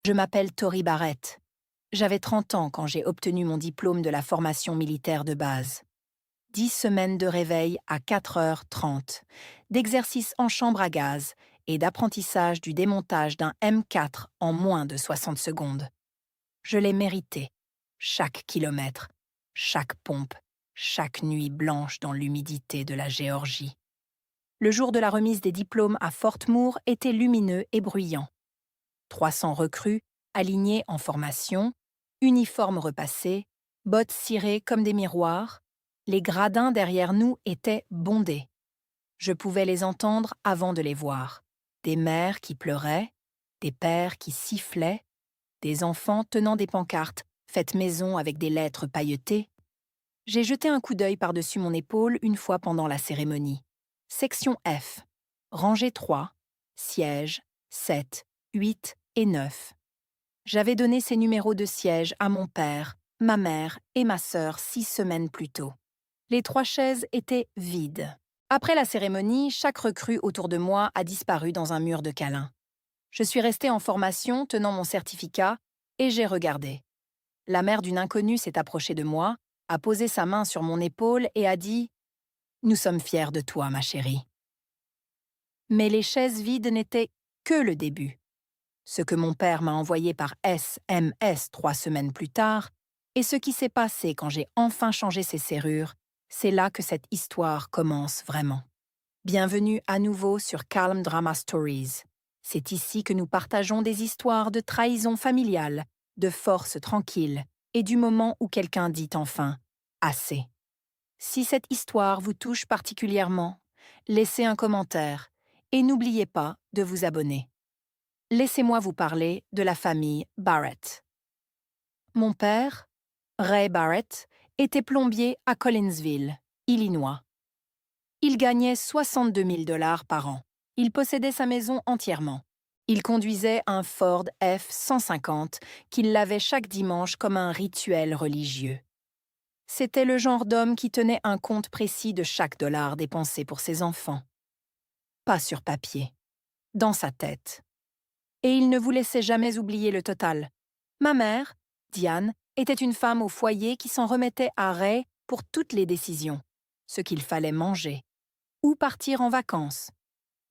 Je m'appelle Tori Barrett. J'avais 30 ans quand j'ai obtenu mon diplôme de la formation militaire de base. 10 semaines de réveil à 4h30, d'exercices en chambre à gaz et d'apprentissage du démontage d'un M4 en moins de 60 secondes. Je l'ai mérité. Chaque kilomètre, chaque pompe, chaque nuit blanche dans l'humidité de la Géorgie. Le jour de la remise des diplômes à Fort Moore était lumineux et bruyant. 300 recrues, alignés en formation, uniformes repassés, bottes cirées comme des miroirs, les gradins derrière nous étaient bondés. Je pouvais les entendre avant de les voir. Des mères qui pleuraient, des pères qui sifflaient, des enfants tenant des pancartes faites maison avec des lettres pailletées. J'ai jeté un coup d'œil par-dessus mon épaule une fois pendant la cérémonie. Section F, rangée 3, sièges 7, 8 et 9. J'avais donné ces numéros de siège à mon père, ma mère et ma sœur 6 semaines plus tôt. Les 3 chaises étaient vides. Après la cérémonie, chaque recrue autour de moi a disparu dans un mur de câlins. Je suis restée en formation tenant mon certificat et j'ai regardé. La mère d'une inconnue s'est approchée de moi, a posé sa main sur mon épaule et a dit « Nous sommes fiers de toi, ma chérie ». Mais les chaises vides n'étaient que le début. Ce que mon père m'a envoyé par SMS 3 semaines plus tard, et ce qui s'est passé quand j'ai enfin changé ces serrures, c'est là que cette histoire commence vraiment. Bienvenue à nouveau sur Calm Drama Stories. C'est ici que nous partageons des histoires de trahison familiale, de force tranquille, et du moment où quelqu'un dit enfin « assez ». Si cette histoire vous touche particulièrement, laissez un commentaire et n'oubliez pas de vous abonner. Laissez-moi vous parler de la famille Barrett. Mon père, Ray Barrett, était plombier à Collinsville, Illinois. Il gagnait 62 000 $ par an. Il possédait sa maison entièrement. Il conduisait un Ford F-150 qu'il lavait chaque dimanche comme un rituel religieux. C'était le genre d'homme qui tenait un compte précis de chaque dollar dépensé pour ses enfants. Pas sur papier, dans sa tête. Et il ne vous laissait jamais oublier le total. Ma mère, Diane, était une femme au foyer qui s'en remettait à Ray pour toutes les décisions. Ce qu'il fallait manger. Où partir en vacances.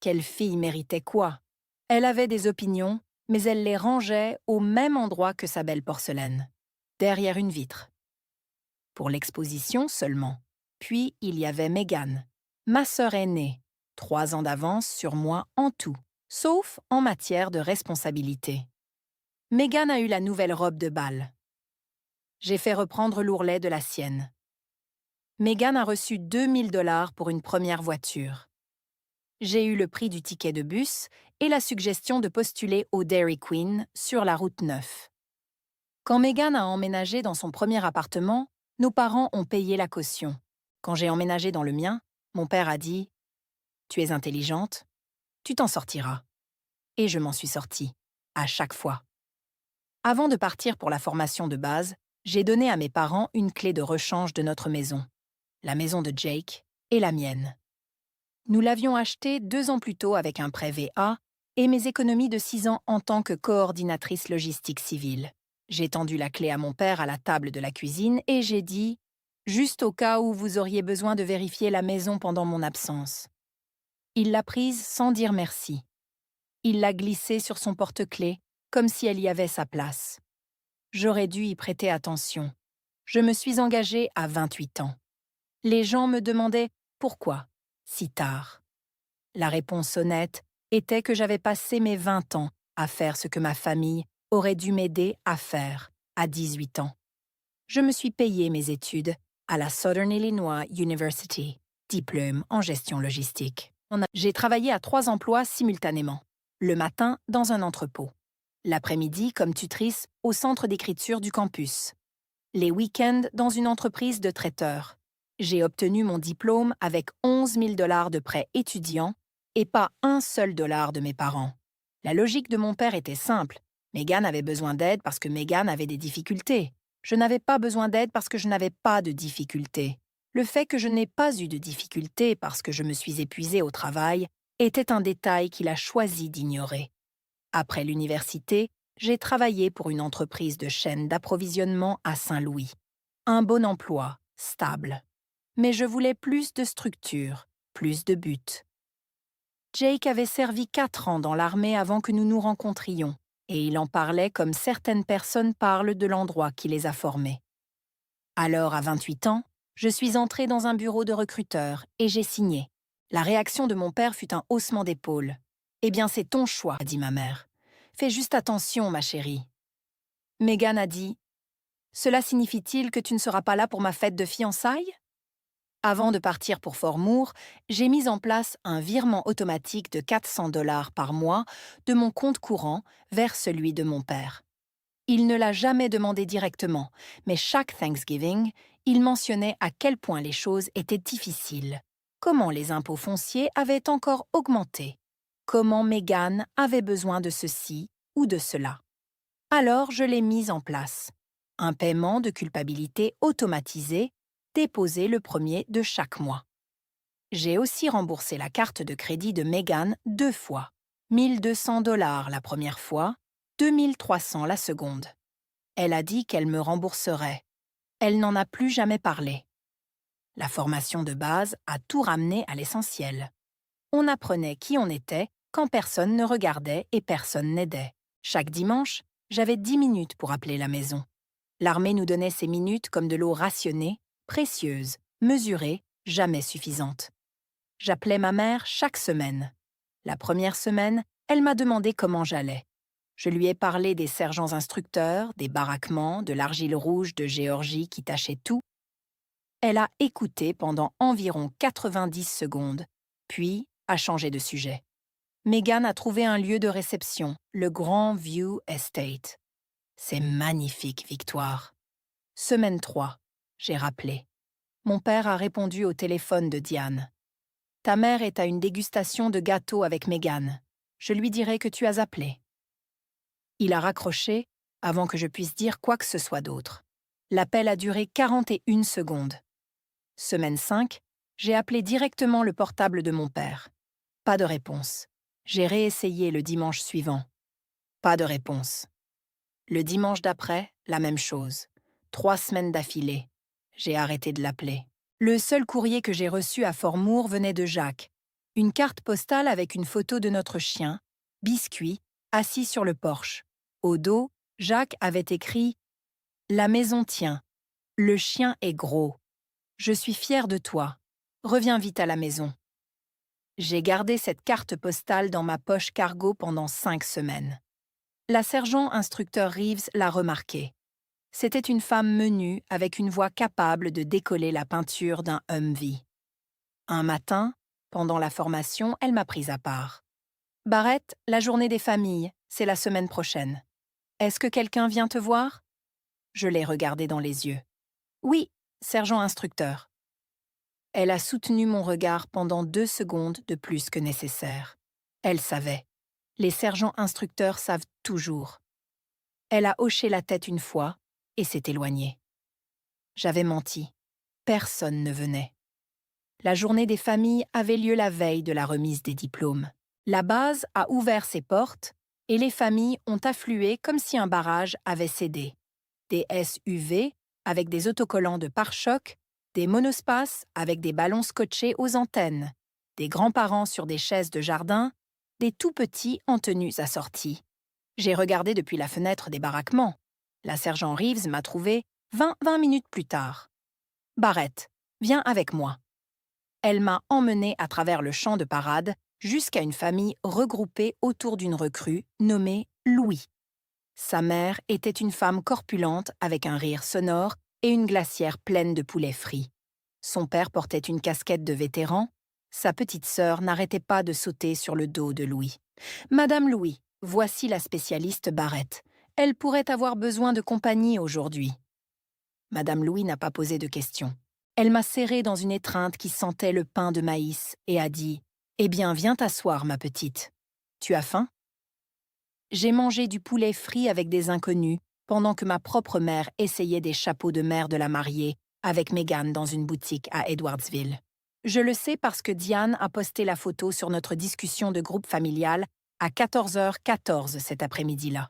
Quelle fille méritait quoi. Elle avait des opinions, mais elle les rangeait au même endroit que sa belle porcelaine, derrière une vitre. Pour l'exposition seulement. Puis il y avait Megan, ma sœur aînée, 3 ans d'avance sur moi en tout, sauf en matière de responsabilité. Megan a eu la nouvelle robe de bal. J'ai fait reprendre l'ourlet de la sienne. Megan a reçu 2000 $ pour une première voiture. J'ai eu le prix du ticket de bus et la suggestion de postuler au Dairy Queen sur la route 9. Quand Megan a emménagé dans son premier appartement, nos parents ont payé la caution. Quand j'ai emménagé dans le mien, mon père a dit « Tu es intelligente, tu t'en sortiras ». Et je m'en suis sortie, à chaque fois. Avant de partir pour la formation de base, j'ai donné à mes parents une clé de rechange de notre maison, la maison de Jake et la mienne. Nous l'avions achetée 2 ans plus tôt avec un prêt VA et mes économies de 6 ans en tant que coordinatrice logistique civile. J'ai tendu la clé à mon père à la table de la cuisine et j'ai dit « Juste au cas où vous auriez besoin de vérifier la maison pendant mon absence ». Il l'a prise sans dire merci. Il l'a glissée sur son porte-clés, comme si elle y avait sa place. J'aurais dû y prêter attention. Je me suis engagée à 28 ans. Les gens me demandaient « Pourquoi ?» si tard. La réponse honnête était que j'avais passé mes 20 ans à faire ce que ma famille aurait dû m'aider à faire à 18 ans. Je me suis payé mes études à la Southern Illinois University, diplôme en gestion logistique. J'ai travaillé à 3 emplois simultanément. Le matin, dans un entrepôt. L'après-midi, comme tutrice au centre d'écriture du campus. Les week-ends, dans une entreprise de traiteur. J'ai obtenu mon diplôme avec 11 000 $ de prêt étudiant et pas un seul dollar de mes parents. La logique de mon père était simple. Megan avait besoin d'aide parce que Megan avait des difficultés. Je n'avais pas besoin d'aide parce que je n'avais pas de difficultés. Le fait que je n'ai pas eu de difficultés parce que je me suis épuisée au travail était un détail qu'il a choisi d'ignorer. Après l'université, J'ai travaillé pour une entreprise de chaîne d'approvisionnement à Saint-Louis. Un bon emploi, stable. Mais je voulais plus de structure, plus de but. Jake avait servi 4 ans dans l'armée avant que nous nous rencontrions, et il en parlait comme certaines personnes parlent de l'endroit qui les a formés. Alors, à 28 ans, je suis entrée dans un bureau de recruteur et j'ai signé. La réaction de mon père fut un haussement d'épaules. « Eh bien, c'est ton choix, » a dit ma mère. « Fais juste attention, ma chérie. » Megan a dit « Cela signifie-t-il que tu ne seras pas là pour ma fête de fiançailles ?» Avant de partir pour Fort Moore, j'ai mis en place un virement automatique de 400 $ par mois de mon compte courant vers celui de mon père. Il ne l'a jamais demandé directement, mais chaque Thanksgiving, il mentionnait à quel point les choses étaient difficiles, comment les impôts fonciers avaient encore augmenté, comment Megan avait besoin de ceci ou de cela. Alors je l'ai mis en place. Un paiement de culpabilité automatisé, déposé le 1er de chaque mois. J'ai aussi remboursé la carte de crédit de Megan 2 fois. 1200 $ la première fois, 2300 la seconde. Elle a dit qu'elle me rembourserait. Elle n'en a plus jamais parlé. La formation de base a tout ramené à l'essentiel. On apprenait qui on était quand personne ne regardait et personne n'aidait. Chaque dimanche, j'avais 10 minutes pour appeler la maison. L'armée nous donnait ces minutes comme de l'eau rationnée, précieuse, mesurée, jamais suffisante. J'appelais ma mère chaque semaine. La première semaine, elle m'a demandé comment j'allais. Je lui ai parlé des sergents instructeurs, des baraquements, de l'argile rouge de Géorgie qui tachait tout. Elle a écouté pendant environ 90 secondes, puis a changé de sujet. Megan a trouvé un lieu de réception, le Grand View Estate. C'est magnifique, Victoire. Semaine 3, j'ai rappelé. Mon père a répondu au téléphone de Diane. Ta mère est à une dégustation de gâteaux avec Megan. Je lui dirai que tu as appelé. Il a raccroché avant que je puisse dire quoi que ce soit d'autre. L'appel a duré 41 secondes. Semaine 5, j'ai appelé directement le portable de mon père. Pas de réponse. J'ai réessayé le dimanche suivant. Pas de réponse. Le dimanche d'après, la même chose. 3 semaines d'affilée. J'ai arrêté de l'appeler. Le seul courrier que j'ai reçu à Fort Moore venait de Jacques. Une carte postale avec une photo de notre chien, Biscuit, assis sur le porche. Au dos, Jacques avait écrit « La maison tient. Le chien est gros. Je suis fier de toi. Reviens vite à la maison. » J'ai gardé cette carte postale dans ma poche cargo pendant 5 semaines. La sergent instructeur Reeves l'a remarqué. C'était une femme menue avec une voix capable de décoller la peinture d'un Humvee. Un matin, pendant la formation, elle m'a prise à part. « Barrett, la journée des familles, c'est la semaine prochaine. Est-ce que quelqu'un vient te voir ?» Je l'ai regardée dans les yeux. « Oui, sergent instructeur. » Elle a soutenu mon regard pendant 2 secondes de plus que nécessaire. Elle savait. Les sergents instructeurs savent toujours. Elle a hoché la tête une fois et s'est éloignée. J'avais menti. Personne ne venait. La journée des familles avait lieu la veille de la remise des diplômes. La base a ouvert ses portes et les familles ont afflué comme si un barrage avait cédé. Des SUV avec des autocollants de pare-choc, des monospaces avec des ballons scotchés aux antennes, des grands-parents sur des chaises de jardin, des tout-petits en tenues assorties. J'ai regardé depuis la fenêtre des baraquements. La sergent Reeves m'a trouvé 20 minutes plus tard. « Barrett, viens avec moi. » Elle m'a emmenée à travers le champ de parade jusqu'à une famille regroupée autour d'une recrue nommée Louis. Sa mère était une femme corpulente avec un rire sonore et une glacière pleine de poulets frits. Son père portait une casquette de vétéran. Sa petite sœur n'arrêtait pas de sauter sur le dos de Louis. « Madame Louis, voici la spécialiste Barrett. Elle pourrait avoir besoin de compagnie aujourd'hui. » Madame Louis n'a pas posé de questions. Elle m'a serrée dans une étreinte qui sentait le pain de maïs et a dit « Eh bien, viens t'asseoir, ma petite. Tu as faim ?» J'ai mangé du poulet frit avec des inconnus pendant que ma propre mère essayait des chapeaux de mère de la mariée avec Megan dans une boutique à Edwardsville. Je le sais parce que Diane a posté la photo sur notre discussion de groupe familial à 14h14 cet après-midi-là.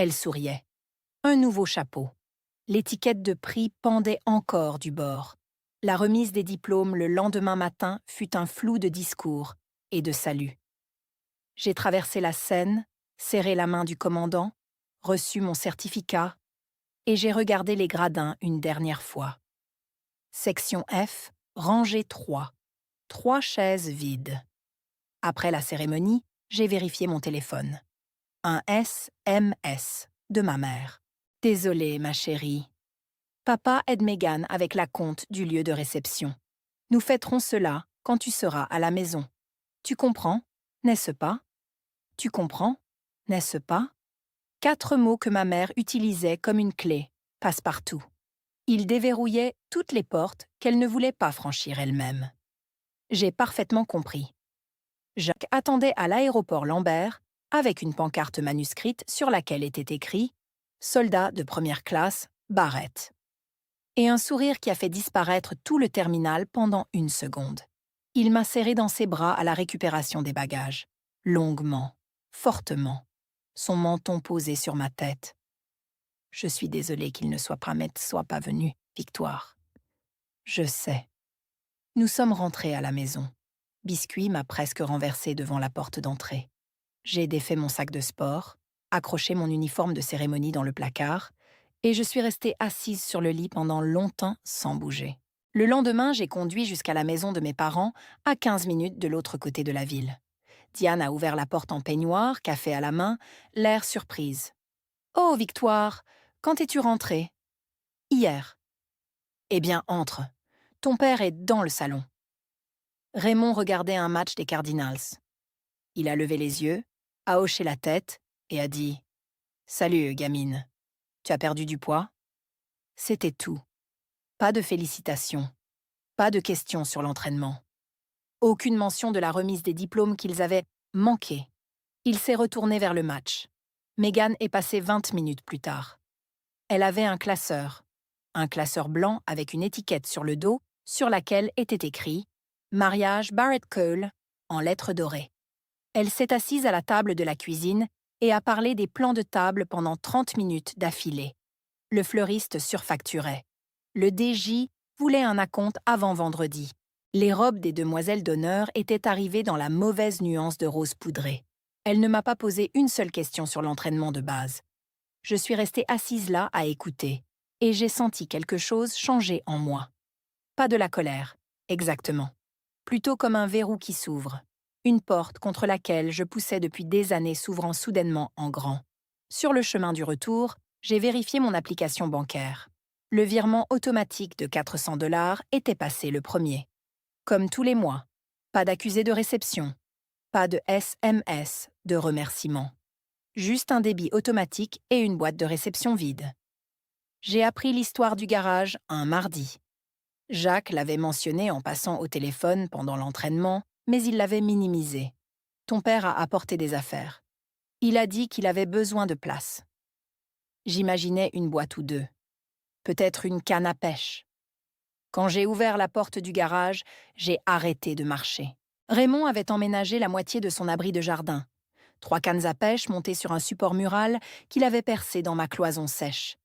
Elle souriait. Un nouveau chapeau. L'étiquette de prix pendait encore du bord. La remise des diplômes le lendemain matin fut un flou de discours et de salut. J'ai traversé la Seine, serré la main du commandant, reçu mon certificat et j'ai regardé les gradins une dernière fois. Section F, rangée 3. 3 chaises vides. Après la cérémonie, j'ai vérifié mon téléphone. Un SMS de ma mère. Désolée, ma chérie. Papa aide Megan avec la compte du lieu de réception. Nous fêterons cela quand tu seras à la maison. Tu comprends, n'est-ce pas? Tu comprends, n'est-ce pas? 4 mots que ma mère utilisait comme une clé, passe-partout. Ils déverrouillaient toutes les portes qu'elle ne voulait pas franchir elle-même. J'ai parfaitement compris. Jacques attendait à l'aéroport Lambert avec une pancarte manuscrite sur laquelle était écrit « Soldat de première classe, Barrett » et un sourire qui a fait disparaître tout le terminal pendant 1 seconde. Il m'a serré dans ses bras à la récupération des bagages, longuement, fortement, son menton posé sur ma tête. Je suis désolée qu'il ne soit pas venu, Victoire. Je sais. Nous sommes rentrés à la maison. Biscuit m'a presque renversé devant la porte d'entrée. J'ai défait mon sac de sport, accroché mon uniforme de cérémonie dans le placard, et je suis restée assise sur le lit pendant longtemps sans bouger. Le lendemain, j'ai conduit jusqu'à la maison de mes parents, à 15 minutes de l'autre côté de la ville. Diane a ouvert la porte en peignoir, café à la main, l'air surprise. « Oh, Victoire, quand es-tu rentrée ?»« Hier. »« Eh bien, entre. Ton père est dans le salon. » Raymond regardait un match des Cardinals. Il a levé les yeux, a hoché la tête et a dit « Salut, gamine. Tu as perdu du poids ?» C'était tout. Pas de félicitations. Pas de questions sur l'entraînement. Aucune mention de la remise des diplômes qu'ils avaient manqué. Il s'est retourné vers le match. Megan est passée 20 minutes plus tard. Elle avait un classeur blanc avec une étiquette sur le dos sur laquelle était écrit « Mariage Barrett Cole » en lettres dorées. Elle s'est assise à la table de la cuisine et a parlé des plans de table pendant 30 minutes d'affilée. Le fleuriste surfacturait. Le DJ voulait un acompte avant vendredi. Les robes des demoiselles d'honneur étaient arrivées dans la mauvaise nuance de rose poudré. Elle ne m'a pas posé une seule question sur l'entraînement de base. Je suis restée assise là à écouter, et j'ai senti quelque chose changer en moi. Pas de la colère, exactement. Plutôt comme un verrou qui s'ouvre. Une porte contre laquelle je poussais depuis des années s'ouvrant soudainement en grand. Sur le chemin du retour, j'ai vérifié mon application bancaire. Le virement automatique de 400 $ était passé le premier. Comme tous les mois, pas d'accusé de réception, pas de SMS de remerciement. Juste un débit automatique et une boîte de réception vide. J'ai appris l'histoire du garage un mardi. Jacques l'avait mentionné en passant au téléphone pendant l'entraînement, mais il l'avait minimisé. Ton père a apporté des affaires. Il a dit qu'il avait besoin de place. J'imaginais une boîte ou deux. Peut-être une canne à pêche. Quand j'ai ouvert la porte du garage, j'ai arrêté de marcher. Raymond avait emménagé la moitié de son abri de jardin. 3 cannes à pêche montées sur un support mural qu'il avait percé dans ma cloison sèche.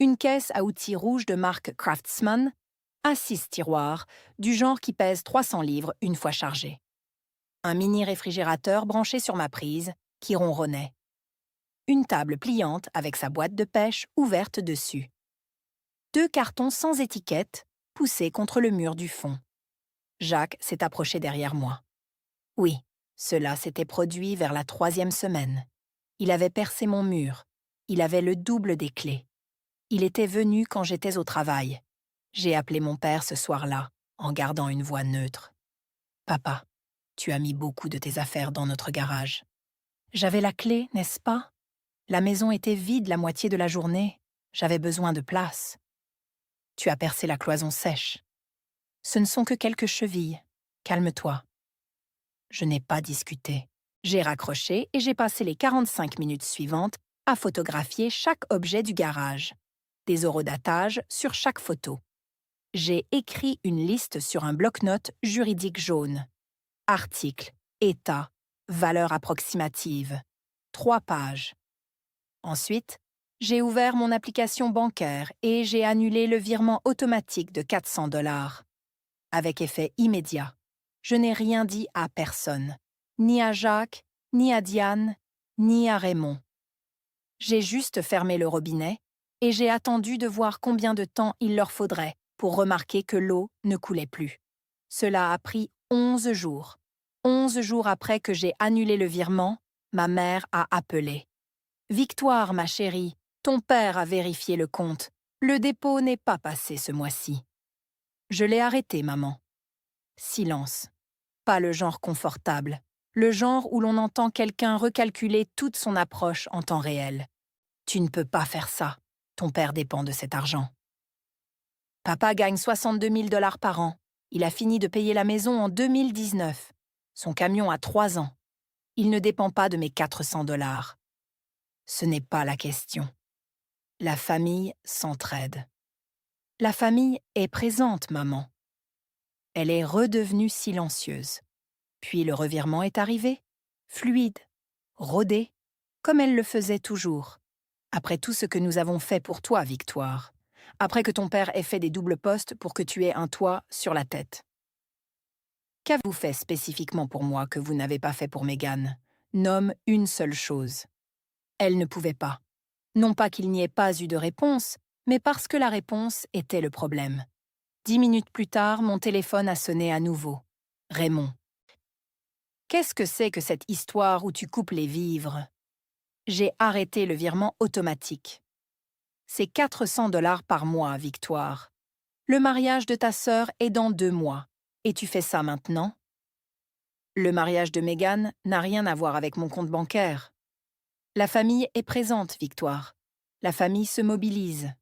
Une caisse à outils rouge de marque Craftsman, à 6 tiroirs, du genre qui pèse 300 livres une fois chargé. Un mini réfrigérateur branché sur ma prise, qui ronronnait. Une table pliante avec sa boîte de pêche ouverte dessus. 2 cartons sans étiquette, poussés contre le mur du fond. Jacques s'est approché derrière moi. Oui, cela s'était produit vers la 3e semaine. Il avait percé mon mur. Il avait le double des clés. Il était venu quand j'étais au travail. J'ai appelé mon père ce soir-là, en gardant une voix neutre. « Papa, tu as mis beaucoup de tes affaires dans notre garage. » J'avais la clé, n'est-ce pas? La maison était vide la moitié de la journée. J'avais besoin de place. Tu as percé la cloison sèche. Ce ne sont que quelques chevilles. Calme-toi. Je n'ai pas discuté. J'ai raccroché et j'ai passé les 45 minutes suivantes à photographier chaque objet du garage. Des horodatage sur chaque photo. J'ai écrit une liste sur un bloc-notes juridique jaune. Article, état, valeur approximative. 3 pages. Ensuite, j'ai ouvert mon application bancaire et j'ai annulé le virement automatique de 400 $, avec effet immédiat. Je n'ai rien dit à personne, ni à Jacques, ni à Diane, ni à Raymond. J'ai juste fermé le robinet et j'ai attendu de voir combien de temps il leur faudrait pour remarquer que l'eau ne coulait plus. Cela a pris 11 jours. 11 jours après que j'ai annulé le virement, ma mère a appelé. « Victoire, ma chérie, ton père a vérifié le compte. Le dépôt n'est pas passé ce mois-ci. » Je l'ai arrêté, maman. Silence. Pas le genre confortable. Le genre où l'on entend quelqu'un recalculer toute son approche en temps réel. Tu ne peux pas faire ça. Ton père dépend de cet argent. Papa gagne 62 000 $ par an. Il a fini de payer la maison en 2019. Son camion a 3 ans. Il ne dépend pas de mes 400 $. Ce n'est pas la question. La famille s'entraide. La famille est présente, maman. Elle est redevenue silencieuse. Puis le revirement est arrivé, fluide, rodé, comme elle le faisait toujours. Après tout ce que nous avons fait pour toi, Victoire. Après que ton père ait fait des doubles postes pour que tu aies un toit sur la tête. Qu'avez-vous fait spécifiquement pour moi que vous n'avez pas fait pour Mégane? Nomme une seule chose. Elle ne pouvait pas. Non pas qu'il n'y ait pas eu de réponse, mais parce que la réponse était le problème. 10 minutes plus tard, mon téléphone a sonné à nouveau. Raymond. Qu'est-ce que c'est que cette histoire où tu coupes les vivres? J'ai arrêté le virement automatique. C'est 400 $ par mois, Victoire. Le mariage de ta sœur est dans 2 mois. Et tu fais ça maintenant? Le mariage de Mégane n'a rien à voir avec mon compte bancaire. La famille est présente, Victoire. La famille se mobilise.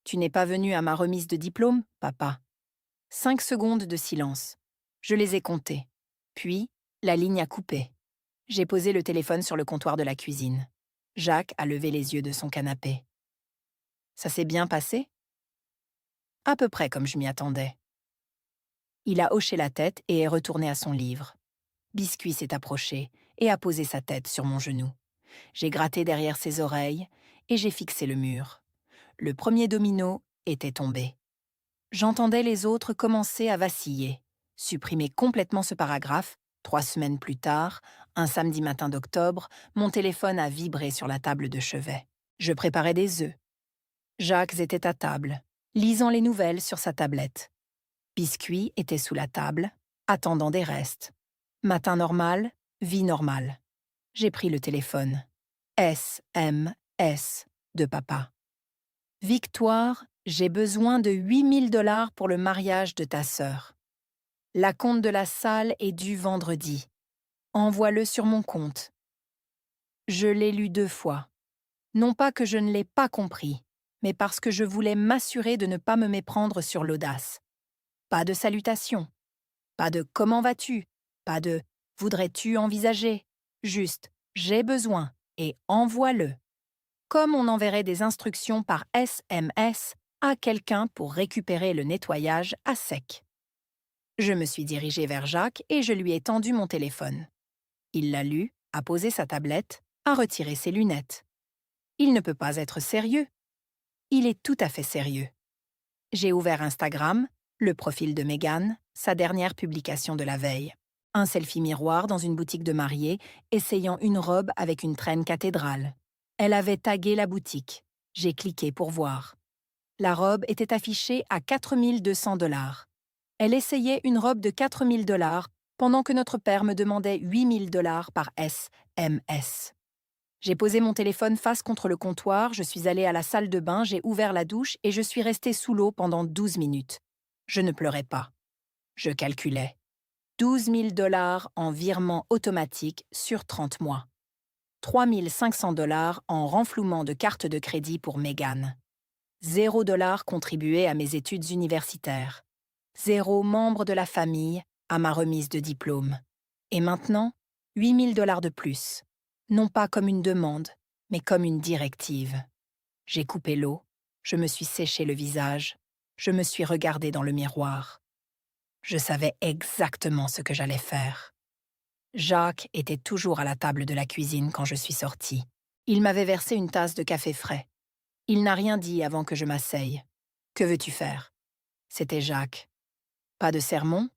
Tu n'es pas venu à ma remise de diplôme, papa? 5 secondes de silence. Je les ai comptées. Puis, la ligne a coupé. J'ai posé le téléphone sur le comptoir de la cuisine. Jacques a levé les yeux de son canapé. Ça s'est bien passé? À peu près comme je m'y attendais. Il a hoché la tête et est retourné à son livre. Biscuit s'est approché et a posé sa tête sur mon genou. J'ai gratté derrière ses oreilles et j'ai fixé le mur. Le premier domino était tombé. J'entendais les autres commencer à vaciller. Supprimer complètement ce paragraphe. 3 semaines plus tard, un samedi matin d'octobre, mon téléphone a vibré sur la table de chevet. Je préparais des œufs. Jacques était à table, lisant les nouvelles sur sa tablette. Biscuit était sous la table, attendant des restes. Matin normal, vie normale. J'ai pris le téléphone. SMS de papa. Victoire, j'ai besoin de 8 000 $ pour le mariage de ta sœur. L'acompte de la salle est dû vendredi. Envoie-le sur mon compte. Je l'ai lu 2 fois. Non pas que je ne l'ai pas compris, mais parce que je voulais m'assurer de ne pas me méprendre sur l'audace. Pas de salutations. Pas de « comment vas-tu ?» Pas de « voudrais-tu envisager ?» Juste « j'ai besoin » et envoie-le. Comme on enverrait des instructions par SMS à quelqu'un pour récupérer le nettoyage à sec. Je me suis dirigée vers Jacques et je lui ai tendu mon téléphone. Il l'a lu, a posé sa tablette, a retiré ses lunettes. Il ne peut pas être sérieux. Il est tout à fait sérieux. J'ai ouvert Instagram, le profil de Mégane, sa dernière publication de la veille. Un selfie miroir dans une boutique de mariée, essayant une robe avec une traîne cathédrale. Elle avait tagué la boutique. J'ai cliqué pour voir. La robe était affichée à 4 200 $. Elle essayait une robe de 4 000 $ pendant que notre père me demandait 8 000 $ par SMS. J'ai posé mon téléphone face contre le comptoir, je suis allée à la salle de bain, j'ai ouvert la douche et je suis restée sous l'eau pendant 12 minutes. Je ne pleurais pas. Je calculais. 12 000 $ en virement automatique sur 30 mois. 3 500 $ en renflouement de carte de crédit pour Mégane. 0 $ contribué à mes études universitaires. 0 membre de la famille à ma remise de diplôme. Et maintenant, 8 000 $ de plus. Non pas comme une demande, mais comme une directive. J'ai coupé l'eau, je me suis séché le visage, je me suis regardée dans le miroir. Je savais exactement ce que j'allais faire. Jacques était toujours à la table de la cuisine quand je suis sortie. Il m'avait versé une tasse de café frais. Il n'a rien dit avant que je m'asseye. « Que veux-tu faire ?» C'était Jacques. Pas de sermon,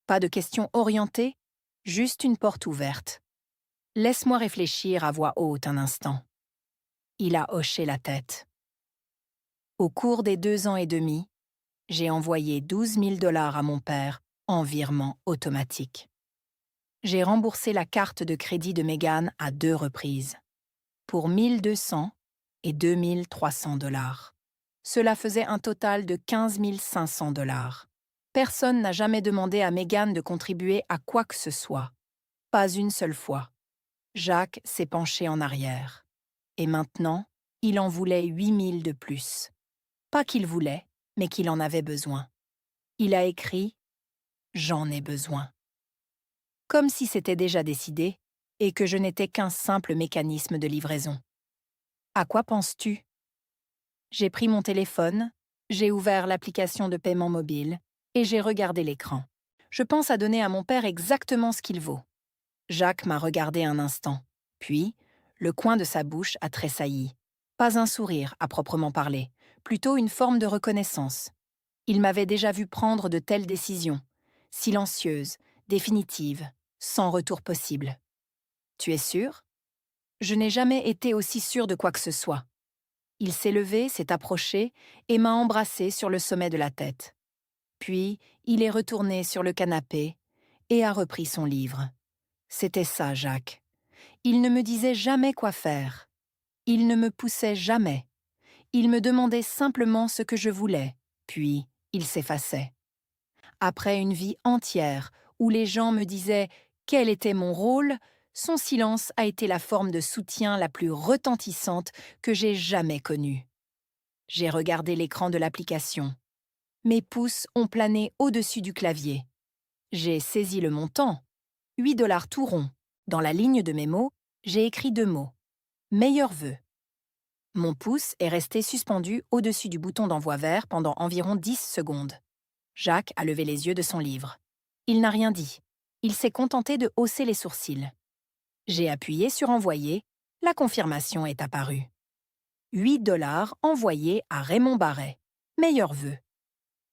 pas de questions orientées, juste une porte ouverte. « Laisse-moi réfléchir à voix haute un instant. » Il a hoché la tête. Au cours des 2 ans et demi, j'ai envoyé 12 000 $ à mon père en virement automatique. J'ai remboursé la carte de crédit de Meghan à 2 reprises, pour 1 200 et 2 300 $. Cela faisait un total de 15 500 $. Personne n'a jamais demandé à Meghan de contribuer à quoi que ce soit. Pas une seule fois. Jacques s'est penché en arrière. Et maintenant, il en voulait 8 000 de plus. Pas qu'il voulait, mais qu'il en avait besoin. Il a écrit « J'en ai besoin ». Comme si c'était déjà décidé et que je n'étais qu'un simple mécanisme de livraison. À quoi penses-tu? J'ai pris mon téléphone, j'ai ouvert l'application de paiement mobile et j'ai regardé l'écran. Je pense à donner à mon père exactement ce qu'il vaut. Jacques m'a regardé un instant, puis le coin de sa bouche a tressailli. Pas un sourire à proprement parler, plutôt une forme de reconnaissance. Il m'avait déjà vu prendre de telles décisions, silencieuses, définitives, sans retour possible. Tu es sûr? Je n'ai jamais été aussi sûr de quoi que ce soit. Il s'est levé, s'est approché et m'a embrassé sur le sommet de la tête. Puis, il est retourné sur le canapé et a repris son livre. C'était ça, Jacques. Il ne me disait jamais quoi faire. Il ne me poussait jamais. Il me demandait simplement ce que je voulais, puis il s'effaçait. Après une vie entière où les gens me disaient quel était mon rôle, son silence a été la forme de soutien la plus retentissante que j'ai jamais connue. J'ai regardé l'écran de l'application. Mes pouces ont plané au-dessus du clavier. J'ai saisi le montant, 8 $ tout rond. Dans la ligne de mes mots, j'ai écrit 2 mots. Meilleurs vœux. Mon pouce est resté suspendu au-dessus du bouton d'envoi vert pendant environ 10 secondes. Jacques a levé les yeux de son livre. Il n'a rien dit. Il s'est contenté de hausser les sourcils. J'ai appuyé sur envoyer. La confirmation est apparue. 8 $ envoyés à Raymond Barret. Meilleurs vœux.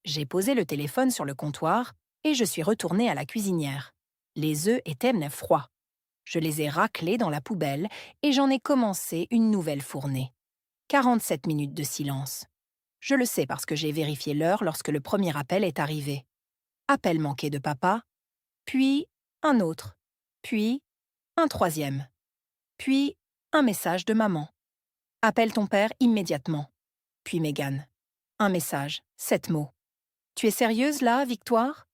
J'ai posé le téléphone sur le comptoir et je suis retournée à la cuisinière. Les œufs étaient froids. Je les ai raclés dans la poubelle et j'en ai commencé une nouvelle fournée. 47 minutes de silence. Je le sais parce que j'ai vérifié l'heure lorsque le premier appel est arrivé. Appel manqué de papa, puis un autre, puis un troisième, puis un message de maman. Appelle ton père immédiatement. Puis Meghan. Un message, 7 mots. Tu es sérieuse là, Victoire?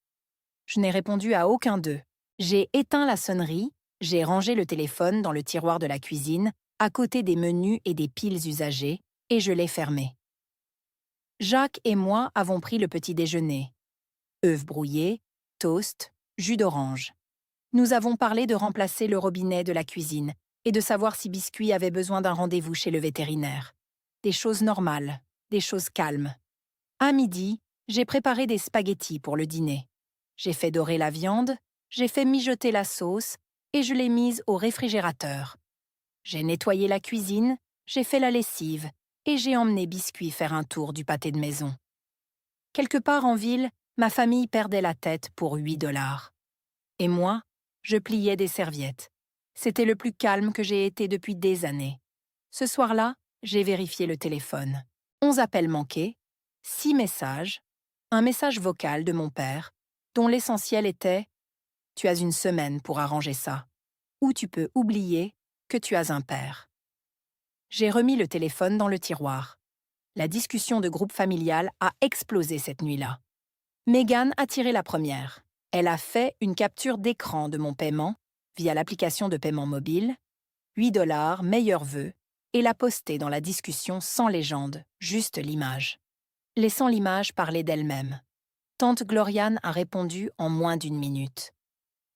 Je n'ai répondu à aucun d'eux. J'ai éteint la sonnerie, j'ai rangé le téléphone dans le tiroir de la cuisine, à côté des menus et des piles usagées, et je l'ai fermé. Jacques et moi avons pris le petit déjeuner. Œufs brouillés, toast, jus d'orange. Nous avons parlé de remplacer le robinet de la cuisine et de savoir si Biscuit avait besoin d'un rendez-vous chez le vétérinaire. Des choses normales, des choses calmes. À midi, j'ai préparé des spaghettis pour le dîner. J'ai fait dorer la viande, j'ai fait mijoter la sauce et je l'ai mise au réfrigérateur. J'ai nettoyé la cuisine, j'ai fait la lessive et j'ai emmené Biscuit faire un tour du pâté de maison. Quelque part en ville, ma famille perdait la tête pour 8 $. Et moi, je pliais des serviettes. C'était le plus calme que j'ai été depuis des années. Ce soir-là, j'ai vérifié le téléphone. 11 appels manqués, 6 messages, un message vocal de mon père, dont l'essentiel était « Tu as une semaine pour arranger ça » ou « Tu peux oublier que tu as un père ». J'ai remis le téléphone dans le tiroir. La discussion de groupe familial a explosé cette nuit-là. Meghan a tiré la première. Elle a fait une capture d'écran de mon paiement via l'application de paiement mobile, 8 $, meilleurs vœux, et l'a posté dans la discussion sans légende, juste l'image. Laissant l'image parler d'elle-même. Tante Gloriane a répondu en moins d'1 minute.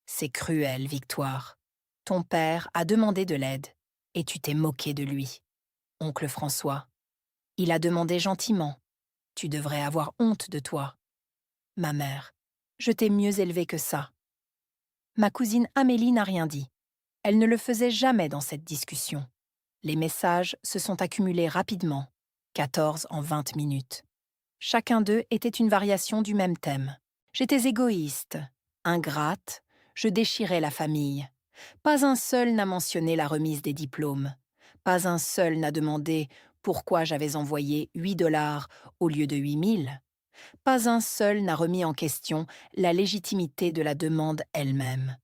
C'est cruel, Victoire. Ton père a demandé de l'aide et tu t'es moqué de lui. Oncle François. Il a demandé gentiment. Tu devrais avoir honte de toi. Ma mère. Je t'ai mieux élevée que ça. Ma cousine Amélie n'a rien dit. Elle ne le faisait jamais dans cette discussion. Les messages se sont accumulés rapidement, 14 en 20 minutes. Chacun d'eux était une variation du même thème. J'étais égoïste, ingrate, je déchirais la famille. Pas un seul n'a mentionné la remise des diplômes. Pas un seul n'a demandé pourquoi j'avais envoyé 8 $ au lieu de 8 000. Pas un seul n'a remis en question la légitimité de la demande elle-même.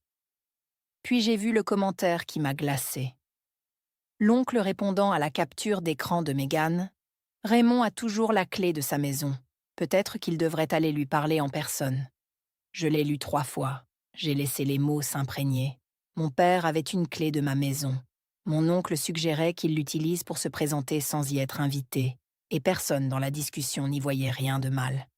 Puis j'ai vu le commentaire qui m'a glacé. L'oncle répondant à la capture d'écran de Mégane, « Raymond a toujours la clé de sa maison. Peut-être qu'il devrait aller lui parler en personne. » Je l'ai lu 3 fois. J'ai laissé les mots s'imprégner. Mon père avait une clé de ma maison. Mon oncle suggérait qu'il l'utilise pour se présenter sans y être invité, et personne dans la discussion n'y voyait rien de mal.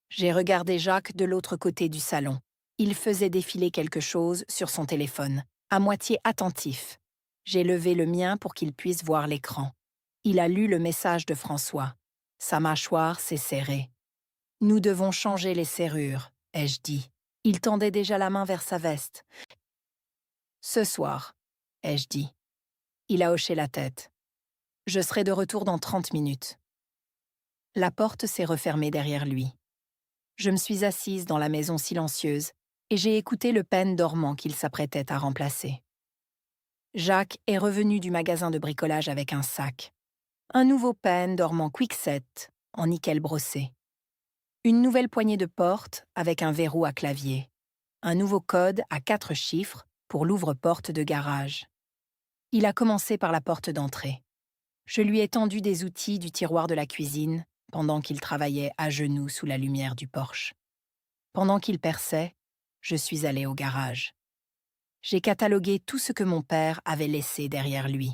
J'ai regardé Jacques de l'autre côté du salon. Il faisait défiler quelque chose sur son téléphone, à moitié attentif. J'ai levé le mien pour qu'il puisse voir l'écran. Il a lu le message de François. Sa mâchoire s'est serrée. « Nous devons changer les serrures », ai-je dit. Il tendait déjà la main vers sa veste. « Ce soir », ai-je dit. Il a hoché la tête. « Je serai de retour dans 30 minutes. » La porte s'est refermée derrière lui. Je me suis assise dans la maison silencieuse et j'ai écouté le pêne dormant qu'il s'apprêtait à remplacer. Jacques est revenu du magasin de bricolage avec un sac. Un nouveau pêne dormant Kwikset en nickel brossé. Une nouvelle poignée de porte avec un verrou à clavier. Un nouveau code à 4 chiffres pour l'ouvre-porte de garage. Il a commencé par la porte d'entrée. Je lui ai tendu des outils du tiroir de la cuisine pendant qu'il travaillait à genoux sous la lumière du porche. Pendant qu'il perçait, je suis allée au garage. J'ai catalogué tout ce que mon père avait laissé derrière lui.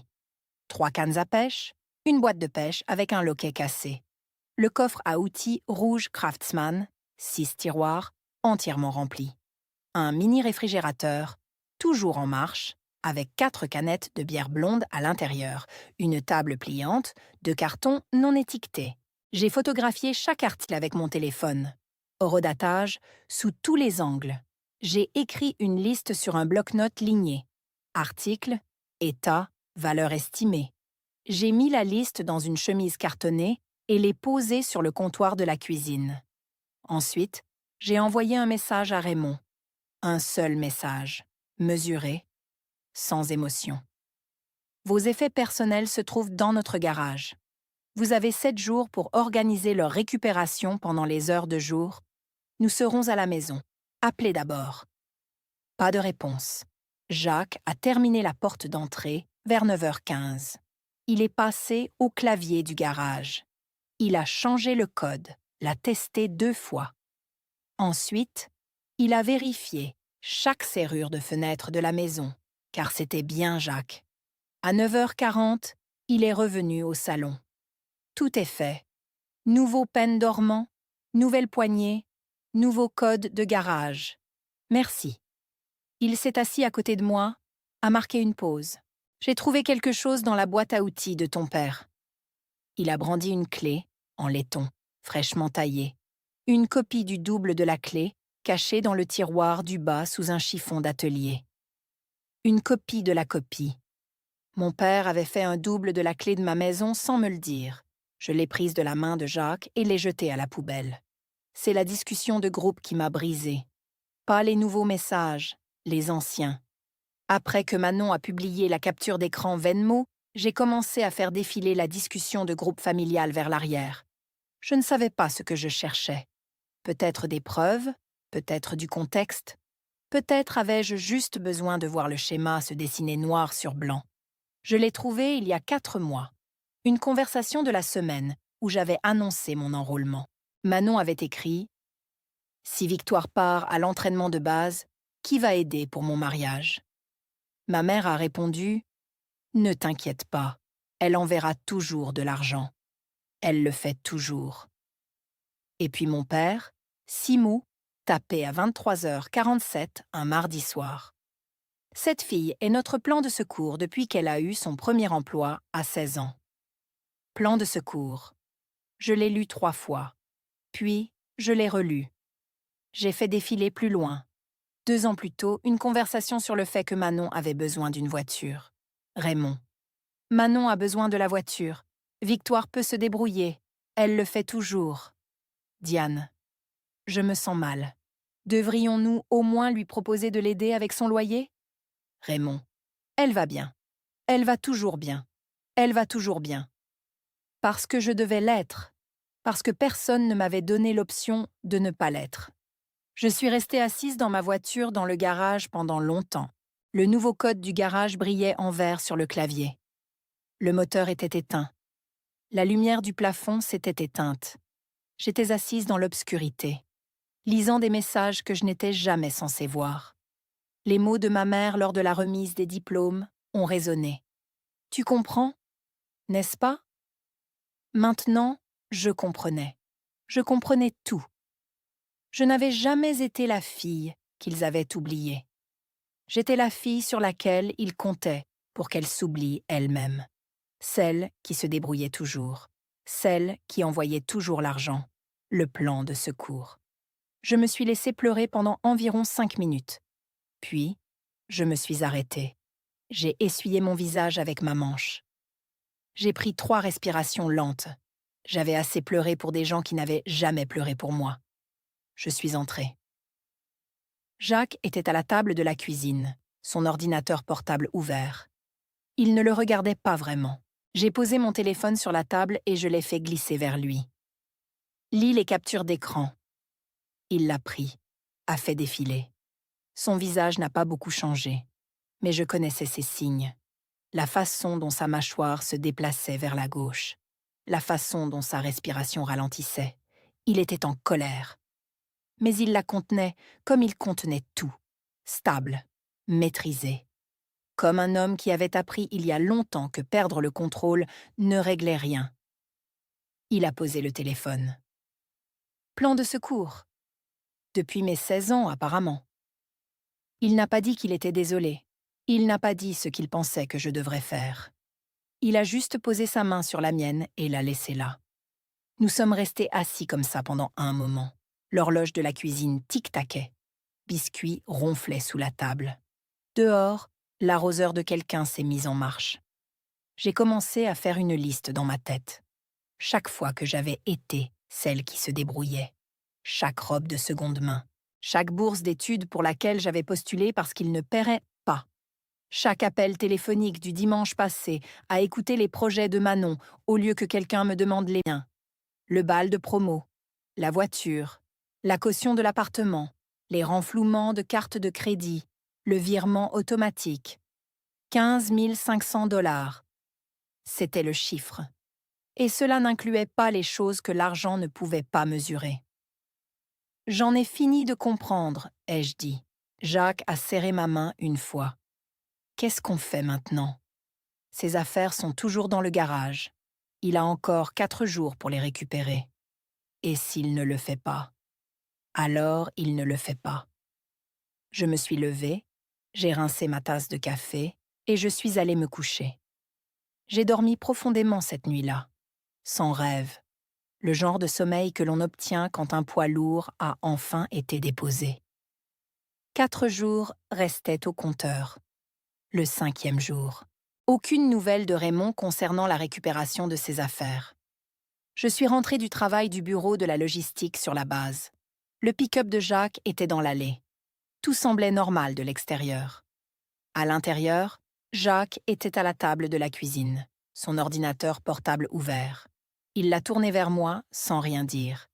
3 cannes à pêche, une boîte de pêche avec un loquet cassé. Le coffre à outils rouge Craftsman, 6 tiroirs, entièrement remplis. Un mini-réfrigérateur, toujours en marche, avec 4 canettes de bière blonde à l'intérieur, une table pliante, 2 cartons non étiquetés. J'ai photographié chaque article avec mon téléphone. Horodatage, sous tous les angles. J'ai écrit une liste sur un bloc-notes ligné. Article, état, valeur estimée. J'ai mis la liste dans une chemise cartonnée et l'ai posée sur le comptoir de la cuisine. Ensuite, j'ai envoyé un message à Raymond. Un seul message, mesuré, sans émotion. Vos effets personnels se trouvent dans notre garage. Vous avez 7 jours pour organiser leur récupération pendant les heures de jour. Nous serons à la maison. Appelez d'abord. Pas de réponse. Jacques a terminé la porte d'entrée vers 9h15. Il est passé au clavier du garage. Il a changé le code, l'a testé 2 fois. Ensuite, il a vérifié chaque serrure de fenêtre de la maison, car c'était bien Jacques. À 9h40, il est revenu au salon. Tout est fait. Nouveau pêne dormant, nouvelle poignée, nouveau code de garage. Merci. Il s'est assis à côté de moi, a marqué une pause. J'ai trouvé quelque chose dans la boîte à outils de ton père. Il a brandi une clé, en laiton, fraîchement taillée. Une copie du double de la clé, cachée dans le tiroir du bas sous un chiffon d'atelier. Une copie de la copie. Mon père avait fait un double de la clé de ma maison sans me le dire. Je l'ai prise de la main de Jacques et l'ai jetée à la poubelle. C'est la discussion de groupe qui m'a brisée. Pas les nouveaux messages, les anciens. Après que Manon a publié la capture d'écran Venmo, j'ai commencé à faire défiler la discussion de groupe familial vers l'arrière. Je ne savais pas ce que je cherchais. Peut-être des preuves, peut-être du contexte. Peut-être avais-je juste besoin de voir le schéma se dessiner noir sur blanc. Je l'ai trouvé il y a 4 mois. Une conversation de la semaine où j'avais annoncé mon enrôlement. Manon avait écrit « Si Victoire part à l'entraînement de base, qui va aider pour mon mariage ?» Ma mère a répondu « Ne t'inquiète pas, elle enverra toujours de l'argent. Elle le fait toujours. » Et puis mon père, 6 mots, tapé à 23h47 un mardi soir. Cette fille est notre plan de secours depuis qu'elle a eu son premier emploi à 16 ans. Plan de secours. Je l'ai lu 3 fois. Puis, je l'ai relu. J'ai fait défiler plus loin. 2 ans plus tôt, une conversation sur le fait que Manon avait besoin d'une voiture. Raymond. Manon a besoin de la voiture. Victoire peut se débrouiller. Elle le fait toujours. Diane. Je me sens mal. Devrions-nous au moins lui proposer de l'aider avec son loyer? Raymond. Elle va bien. Elle va toujours bien. Elle va toujours bien. Parce que je devais l'être. Parce que personne ne m'avait donné l'option de ne pas l'être. Je suis restée assise dans ma voiture dans le garage pendant longtemps. Le nouveau code du garage brillait en vert sur le clavier. Le moteur était éteint. La lumière du plafond s'était éteinte. J'étais assise dans l'obscurité, lisant des messages que je n'étais jamais censée voir. Les mots de ma mère lors de la remise des diplômes ont résonné. « Tu comprends, n'est-ce pas ?» Maintenant, je comprenais. Je comprenais tout. Je n'avais jamais été la fille qu'ils avaient oubliée. J'étais la fille sur laquelle ils comptaient pour qu'elle s'oublie elle-même. Celle qui se débrouillait toujours. Celle qui envoyait toujours l'argent. Le plan de secours. Je me suis laissée pleurer pendant environ 5 minutes. Puis, je me suis arrêtée. J'ai essuyé mon visage avec ma manche. J'ai pris 3 respirations lentes. J'avais assez pleuré pour des gens qui n'avaient jamais pleuré pour moi. Je suis entrée. Jacques était à la table de la cuisine, son ordinateur portable ouvert. Il ne le regardait pas vraiment. J'ai posé mon téléphone sur la table et je l'ai fait glisser vers lui. Lis les captures d'écran. Il l'a pris, a fait défiler. Son visage n'a pas beaucoup changé, mais je connaissais ses signes. La façon dont sa mâchoire se déplaçait vers la gauche. La façon dont sa respiration ralentissait. Il était en colère. Mais il la contenait comme il contenait tout. Stable, maîtrisé. Comme un homme qui avait appris il y a longtemps que perdre le contrôle ne réglait rien. Il a posé le téléphone. Plan de secours. Depuis mes 16 ans, apparemment. Il n'a pas dit qu'il était désolé. Il n'a pas dit ce qu'il pensait que je devrais faire. Il a juste posé sa main sur la mienne et l'a laissée là. Nous sommes restés assis comme ça pendant un moment. L'horloge de la cuisine tic-taquait. Biscuits ronflaient sous la table. Dehors, l'arroseur de quelqu'un s'est mis en marche. J'ai commencé à faire une liste dans ma tête. Chaque fois que j'avais été celle qui se débrouillait. Chaque robe de seconde main. Chaque bourse d'études pour laquelle j'avais postulé parce qu'il ne paierait pas. Chaque appel téléphonique du dimanche passé à écouter les projets de Manon au lieu que quelqu'un me demande les miens. Le bal de promo, la voiture, la caution de l'appartement, les renflouements de cartes de crédit, le virement automatique. 15 500 $. C'était le chiffre. Et cela n'incluait pas les choses que l'argent ne pouvait pas mesurer. J'en ai fini de comprendre, ai-je dit. Jacques a serré ma main une fois. Qu'est-ce qu'on fait maintenant? Ses affaires sont toujours dans le garage. Il a encore 4 jours pour les récupérer. Et s'il ne le fait pas? Alors il ne le fait pas. Je me suis levée, j'ai rincé ma tasse de café et je suis allée me coucher. J'ai dormi profondément cette nuit-là, sans rêve, le genre de sommeil que l'on obtient quand un poids lourd a enfin été déposé. 4 jours restaient au compteur. Le 5e jour. Aucune nouvelle de Raymond concernant la récupération de ses affaires. Je suis rentrée du travail du bureau de la logistique sur la base. Le pick-up de Jacques était dans l'allée. Tout semblait normal de l'extérieur. À l'intérieur, Jacques était à la table de la cuisine, son ordinateur portable ouvert. Il l'a tourné vers moi sans rien dire.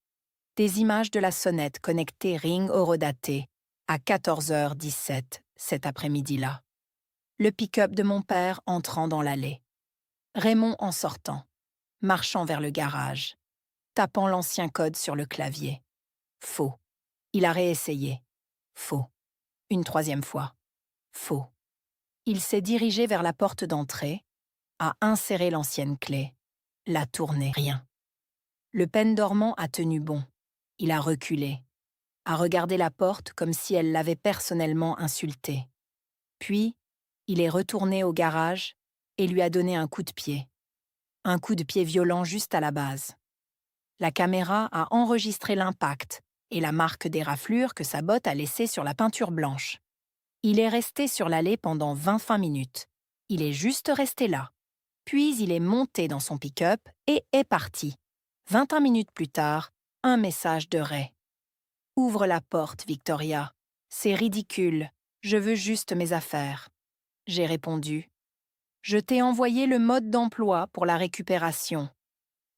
Des images de la sonnette connectée ring horodatée à 14h17 cet après-midi-là. Le pick-up de mon père entrant dans l'allée. Raymond en sortant, marchant vers le garage, tapant l'ancien code sur le clavier. Faux. Il a réessayé. Faux. Une 3e fois. Faux. Il s'est dirigé vers la porte d'entrée, a inséré l'ancienne clé, l'a tournée. Rien. Le peine dormant a tenu bon. Il a reculé, a regardé la porte comme si elle l'avait personnellement insulté. Puis, il est retourné au garage et lui a donné un coup de pied. Un coup de pied violent juste à la base. La caméra a enregistré l'impact et la marque des raflures que sa botte a laissées sur la peinture blanche. Il est resté sur l'allée pendant 25 minutes. Il est juste resté là. Puis il est monté dans son pick-up et est parti. 21 minutes plus tard, un message de Ray. « Ouvre la porte, Victoria. C'est ridicule. Je veux juste mes affaires. » J'ai répondu. « Je t'ai envoyé le mode d'emploi pour la récupération.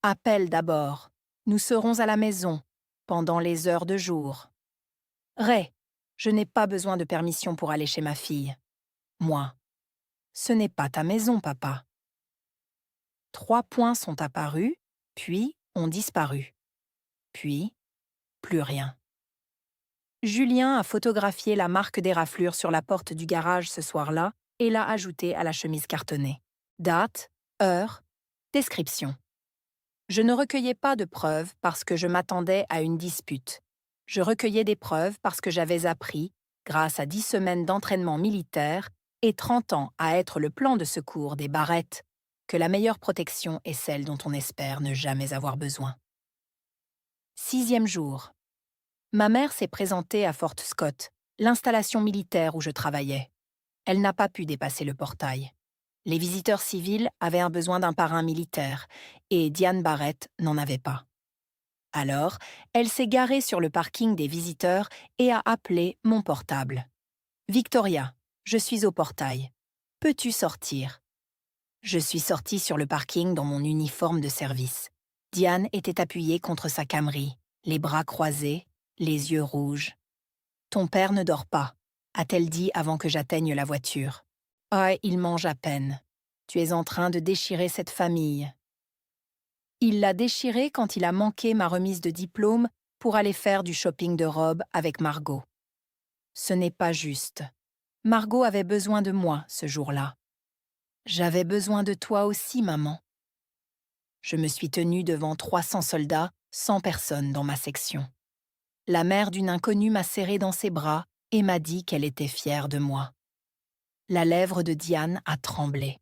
Appelle d'abord. Nous serons à la maison, pendant les heures de jour. » Ray, je n'ai pas besoin de permission pour aller chez ma fille. Moi. Ce n'est pas ta maison, papa. 3 points sont apparus, puis ont disparu. Puis, plus rien. Julien a photographié la marque des raflures sur la porte du garage ce soir-là et l'a ajoutée à la chemise cartonnée. Date, heure, description. Je ne recueillais pas de preuves parce que je m'attendais à une dispute. Je recueillais des preuves parce que j'avais appris, grâce à 10 semaines d'entraînement militaire et 30 ans à être le plan de secours des Barrettes, que la meilleure protection est celle dont on espère ne jamais avoir besoin. 6e jour. Ma mère s'est présentée à Fort Scott, l'installation militaire où je travaillais. Elle n'a pas pu dépasser le portail. Les visiteurs civils avaient un besoin d'un parrain militaire, et Diane Barrett n'en avait pas. Alors, elle s'est garée sur le parking des visiteurs et a appelé mon portable. « Victoria, je suis au portail. Peux-tu sortir ?» Je suis sortie sur le parking dans mon uniforme de service. Diane était appuyée contre sa Camry, les bras croisés, les yeux rouges. « Ton père ne dort pas », a-t-elle dit avant que j'atteigne la voiture. « Ah, il mange à peine. Tu es en train de déchirer cette famille. » Il l'a déchirée quand il a manqué ma remise de diplôme pour aller faire du shopping de robes avec Margot. Ce n'est pas juste. Margot avait besoin de moi ce jour-là. J'avais besoin de toi aussi, maman. Je me suis tenue devant 300 soldats, sans personne dans ma section. La mère d'une inconnue m'a serrée dans ses bras et m'a dit qu'elle était fière de moi. La lèvre de Diane a tremblé.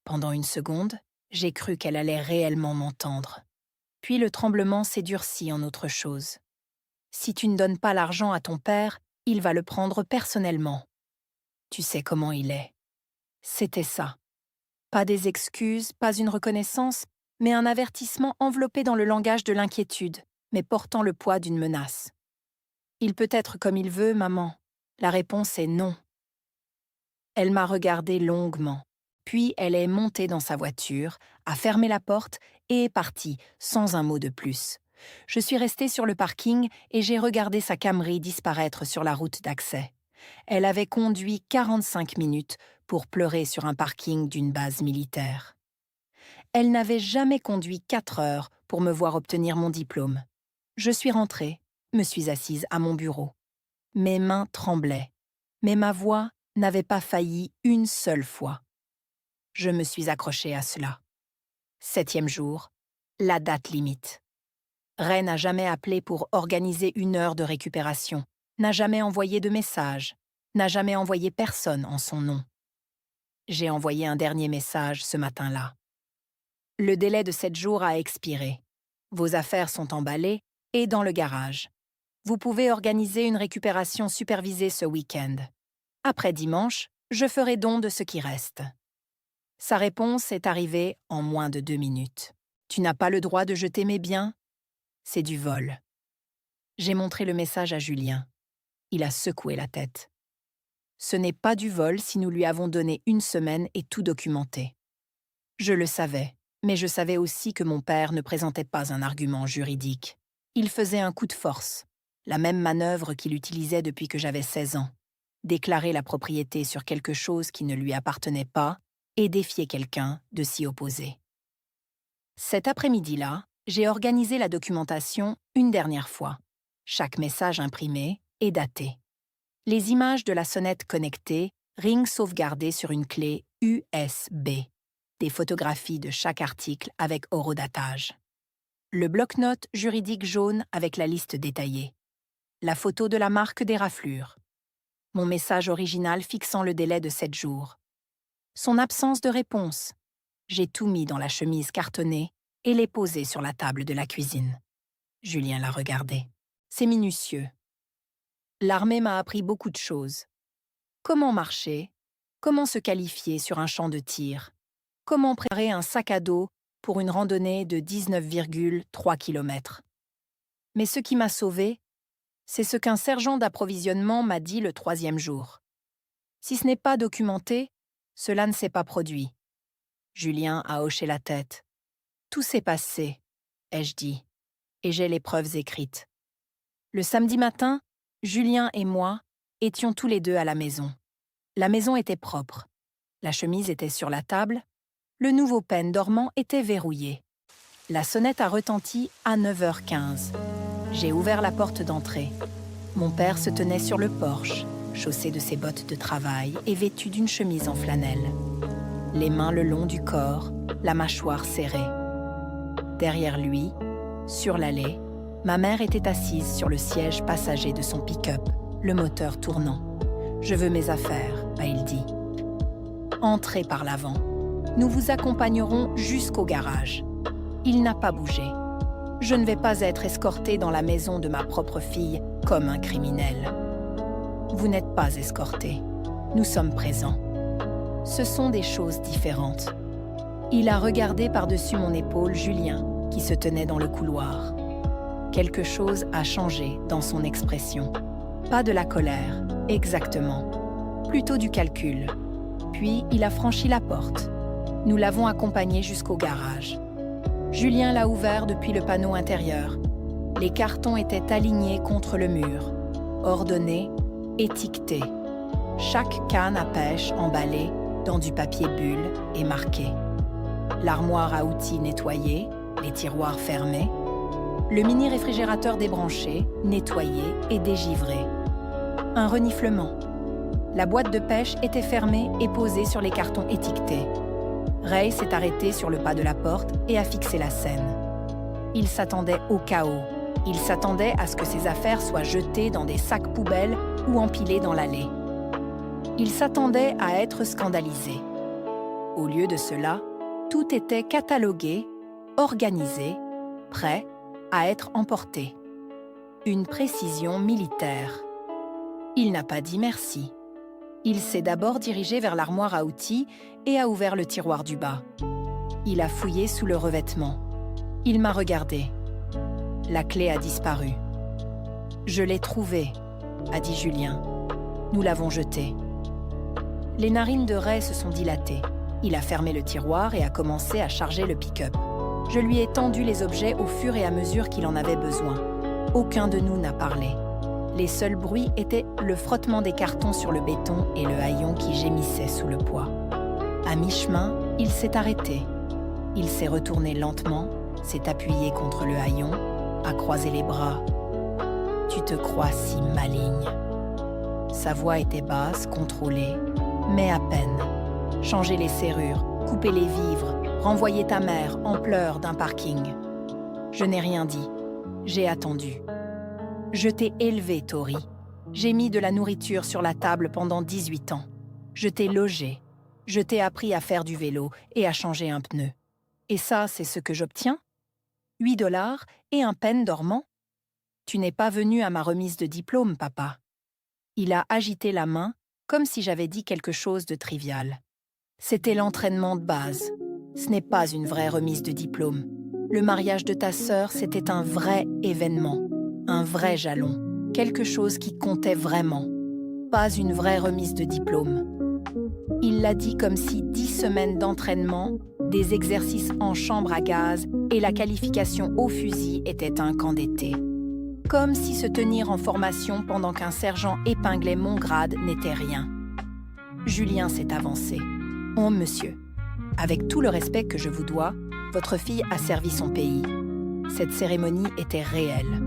Pendant une seconde, j'ai cru qu'elle allait réellement m'entendre. Puis le tremblement s'est durci en autre chose. Si tu ne donnes pas l'argent à ton père, il va le prendre personnellement. Tu sais comment il est. C'était ça. Pas des excuses, pas une reconnaissance, mais un avertissement enveloppé dans le langage de l'inquiétude, mais portant le poids d'une menace. Il peut être comme il veut, maman. La réponse est non. Elle m'a regardée longuement. Puis elle est montée dans sa voiture, a fermé la porte et est partie, sans un mot de plus. Je suis restée sur le parking et j'ai regardé sa Camry disparaître sur la route d'accès. Elle avait conduit 45 minutes pour pleurer sur un parking d'une base militaire. Elle n'avait jamais conduit 4 heures pour me voir obtenir mon diplôme. Je suis rentrée, me suis assise à mon bureau. Mes mains tremblaient, mais ma voix n'avait pas failli une seule fois. Je me suis accrochée à cela. 7e jour, la date limite. Ray n'a jamais appelé pour organiser une heure de récupération, n'a jamais envoyé de message, n'a jamais envoyé personne en son nom. J'ai envoyé un dernier message ce matin-là. Le délai de 7 jours a expiré. Vos affaires sont emballées et dans le garage. Vous pouvez organiser une récupération supervisée ce week-end. Après dimanche, je ferai don de ce qui reste. Sa réponse est arrivée en moins de 2 minutes. Tu n'as pas le droit de jeter mes biens? C'est du vol. J'ai montré le message à Julien. Il a secoué la tête. Ce n'est pas du vol si nous lui avons donné 1 semaine et tout documenté. Je le savais, mais je savais aussi que mon père ne présentait pas un argument juridique. Il faisait un coup de force, la même manœuvre qu'il utilisait depuis que j'avais 16 ans. Déclarer la propriété sur quelque chose qui ne lui appartenait pas et défier quelqu'un de s'y opposer. Cet après-midi-là, j'ai organisé la documentation une dernière fois. Chaque message imprimé est daté. Les images de la sonnette connectée, ring sauvegardées sur une clé USB. Des photographies de chaque article avec horodatage. Le bloc-notes juridique jaune avec la liste détaillée. La photo de la marque des raflures. Mon message original fixant le délai de 7 jours. Son absence de réponse. J'ai tout mis dans la chemise cartonnée et l'ai posé sur la table de la cuisine. Julien l'a regardé. C'est minutieux. L'armée m'a appris beaucoup de choses. Comment marcher? Comment se qualifier sur un champ de tir? Comment préparer un sac à dos pour une randonnée de 19,3 km. Mais ce qui m'a sauvée, c'est ce qu'un sergent d'approvisionnement m'a dit le 3e jour. Si ce n'est pas documenté, cela ne s'est pas produit. Julien a hoché la tête. Tout s'est passé, ai-je dit, et j'ai les preuves écrites. Le samedi matin, Julien et moi étions tous les deux à la maison. La maison était propre. La chemise était sur la table. Le nouveau peigne dormant était verrouillé. La sonnette a retenti à 9h15. J'ai ouvert la porte d'entrée. Mon père se tenait sur le porche, chaussé de ses bottes de travail et vêtu d'une chemise en flanelle. Les mains le long du corps, la mâchoire serrée. Derrière lui, sur l'allée, ma mère était assise sur le siège passager de son pick-up, le moteur tournant. « Je veux mes affaires », a-t-il dit. « Entrez par l'avant. Nous vous accompagnerons jusqu'au garage. » Il n'a pas bougé. Je ne vais pas être escortée dans la maison de ma propre fille comme un criminel. Vous n'êtes pas escorté. Nous sommes présents. Ce sont des choses différentes. Il a regardé par-dessus mon épaule Julien, qui se tenait dans le couloir. Quelque chose a changé dans son expression. Pas de la colère, exactement. Plutôt du calcul. Puis il a franchi la porte. Nous l'avons accompagné jusqu'au garage. Julien l'a ouvert depuis le panneau intérieur. Les cartons étaient alignés contre le mur, ordonnés, étiquetés. Chaque canne à pêche emballée dans du papier bulle et marquée. L'armoire à outils nettoyée, les tiroirs fermés. Le mini-réfrigérateur débranché, nettoyé et dégivré. Un reniflement. La boîte de pêche était fermée et posée sur les cartons étiquetés. Ray s'est arrêté sur le pas de la porte et a fixé la scène. Il s'attendait au chaos. Il s'attendait à ce que ses affaires soient jetées dans des sacs poubelles ou empilées dans l'allée. Il s'attendait à être scandalisé. Au lieu de cela, tout était catalogué, organisé, prêt à être emporté. Une précision militaire. Il n'a pas dit merci. Il s'est d'abord dirigé vers l'armoire à outils et a ouvert le tiroir du bas. Il a fouillé sous le revêtement. Il m'a regardé. La clé a disparu. « Je l'ai trouvée », a dit Julien. Nous l'avons jetée. Les narines de Ray se sont dilatées. Il a fermé le tiroir et a commencé à charger le pick-up. Je lui ai tendu les objets au fur et à mesure qu'il en avait besoin. Aucun de nous n'a parlé. Les seuls bruits étaient le frottement des cartons sur le béton et le haillon qui gémissait sous le poids. À mi-chemin, il s'est arrêté. Il s'est retourné lentement, s'est appuyé contre le haillon, a croisé les bras. « Tu te crois si maligne !» Sa voix était basse, contrôlée, mais à peine. « Changer les serrures, couper les vivres, renvoyer ta mère en pleurs d'un parking. » Je n'ai rien dit. J'ai attendu. Je t'ai élevé, Tori. J'ai mis de la nourriture sur la table pendant 18 ans. Je t'ai logé. Je t'ai appris à faire du vélo et à changer un pneu. Et ça, c'est ce que j'obtiens? 8 $ et un peigne dormant? Tu n'es pas venu à ma remise de diplôme, papa. Il a agité la main comme si j'avais dit quelque chose de trivial. C'était l'entraînement de base. Ce n'est pas une vraie remise de diplôme. Le mariage de ta sœur, c'était un vrai événement. Un vrai jalon, quelque chose qui comptait vraiment, pas une vraie remise de diplôme. Il l'a dit comme si 10 semaines d'entraînement, des exercices en chambre à gaz et la qualification au fusil étaient un camp d'été. Comme si se tenir en formation pendant qu'un sergent épinglait mon grade n'était rien. Julien s'est avancé. « Oh, monsieur, avec tout le respect que je vous dois, votre fille a servi son pays. Cette cérémonie était réelle. »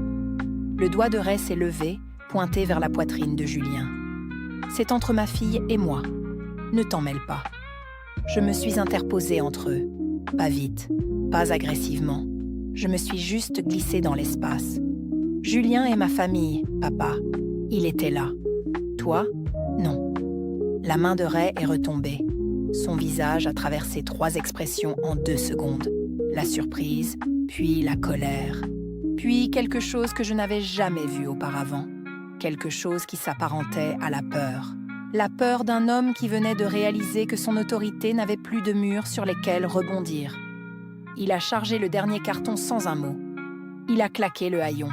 Le doigt de Ray s'est levé, pointé vers la poitrine de Julien. « C'est entre ma fille et moi. Ne t'en mêle pas. » Je me suis interposée entre eux. Pas vite, pas agressivement. Je me suis juste glissée dans l'espace. « Julien est ma famille, papa. Il était là. Toi, non. » La main de Ray est retombée. Son visage a traversé 3 expressions en 2 secondes. La surprise, puis la colère. Puis quelque chose que je n'avais jamais vu auparavant. Quelque chose qui s'apparentait à la peur. La peur d'un homme qui venait de réaliser que son autorité n'avait plus de murs sur lesquels rebondir. Il a chargé le dernier carton sans un mot. Il a claqué le haillon.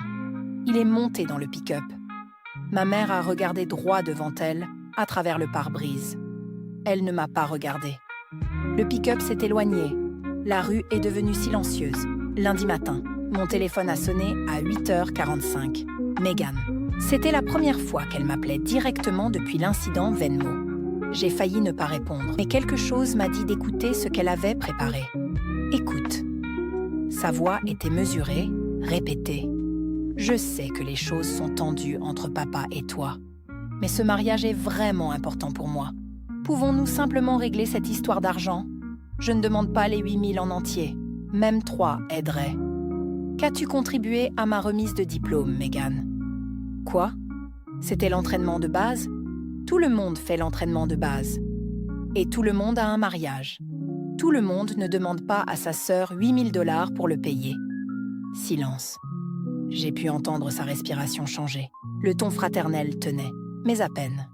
Il est monté dans le pick-up. Ma mère a regardé droit devant elle, à travers le pare-brise. Elle ne m'a pas regardé. Le pick-up s'est éloigné. La rue est devenue silencieuse. Lundi matin, mon téléphone a sonné à 8h45. Megan. C'était la première fois qu'elle m'appelait directement depuis l'incident Venmo. J'ai failli ne pas répondre, mais quelque chose m'a dit d'écouter ce qu'elle avait préparé. Écoute. Sa voix était mesurée, répétée. Je sais que les choses sont tendues entre papa et toi, mais ce mariage est vraiment important pour moi. Pouvons-nous simplement régler cette histoire d'argent? Je ne demande pas les 8 000 en entier. Même 3 aideraient. Qu'as-tu contribué à ma remise de diplôme, Megan? Quoi? C'était l'entraînement de base? Tout le monde fait l'entraînement de base. Et tout le monde a un mariage. Tout le monde ne demande pas à sa sœur 8 000 $ pour le payer. Silence. J'ai pu entendre sa respiration changer. Le ton fraternel tenait, mais à peine.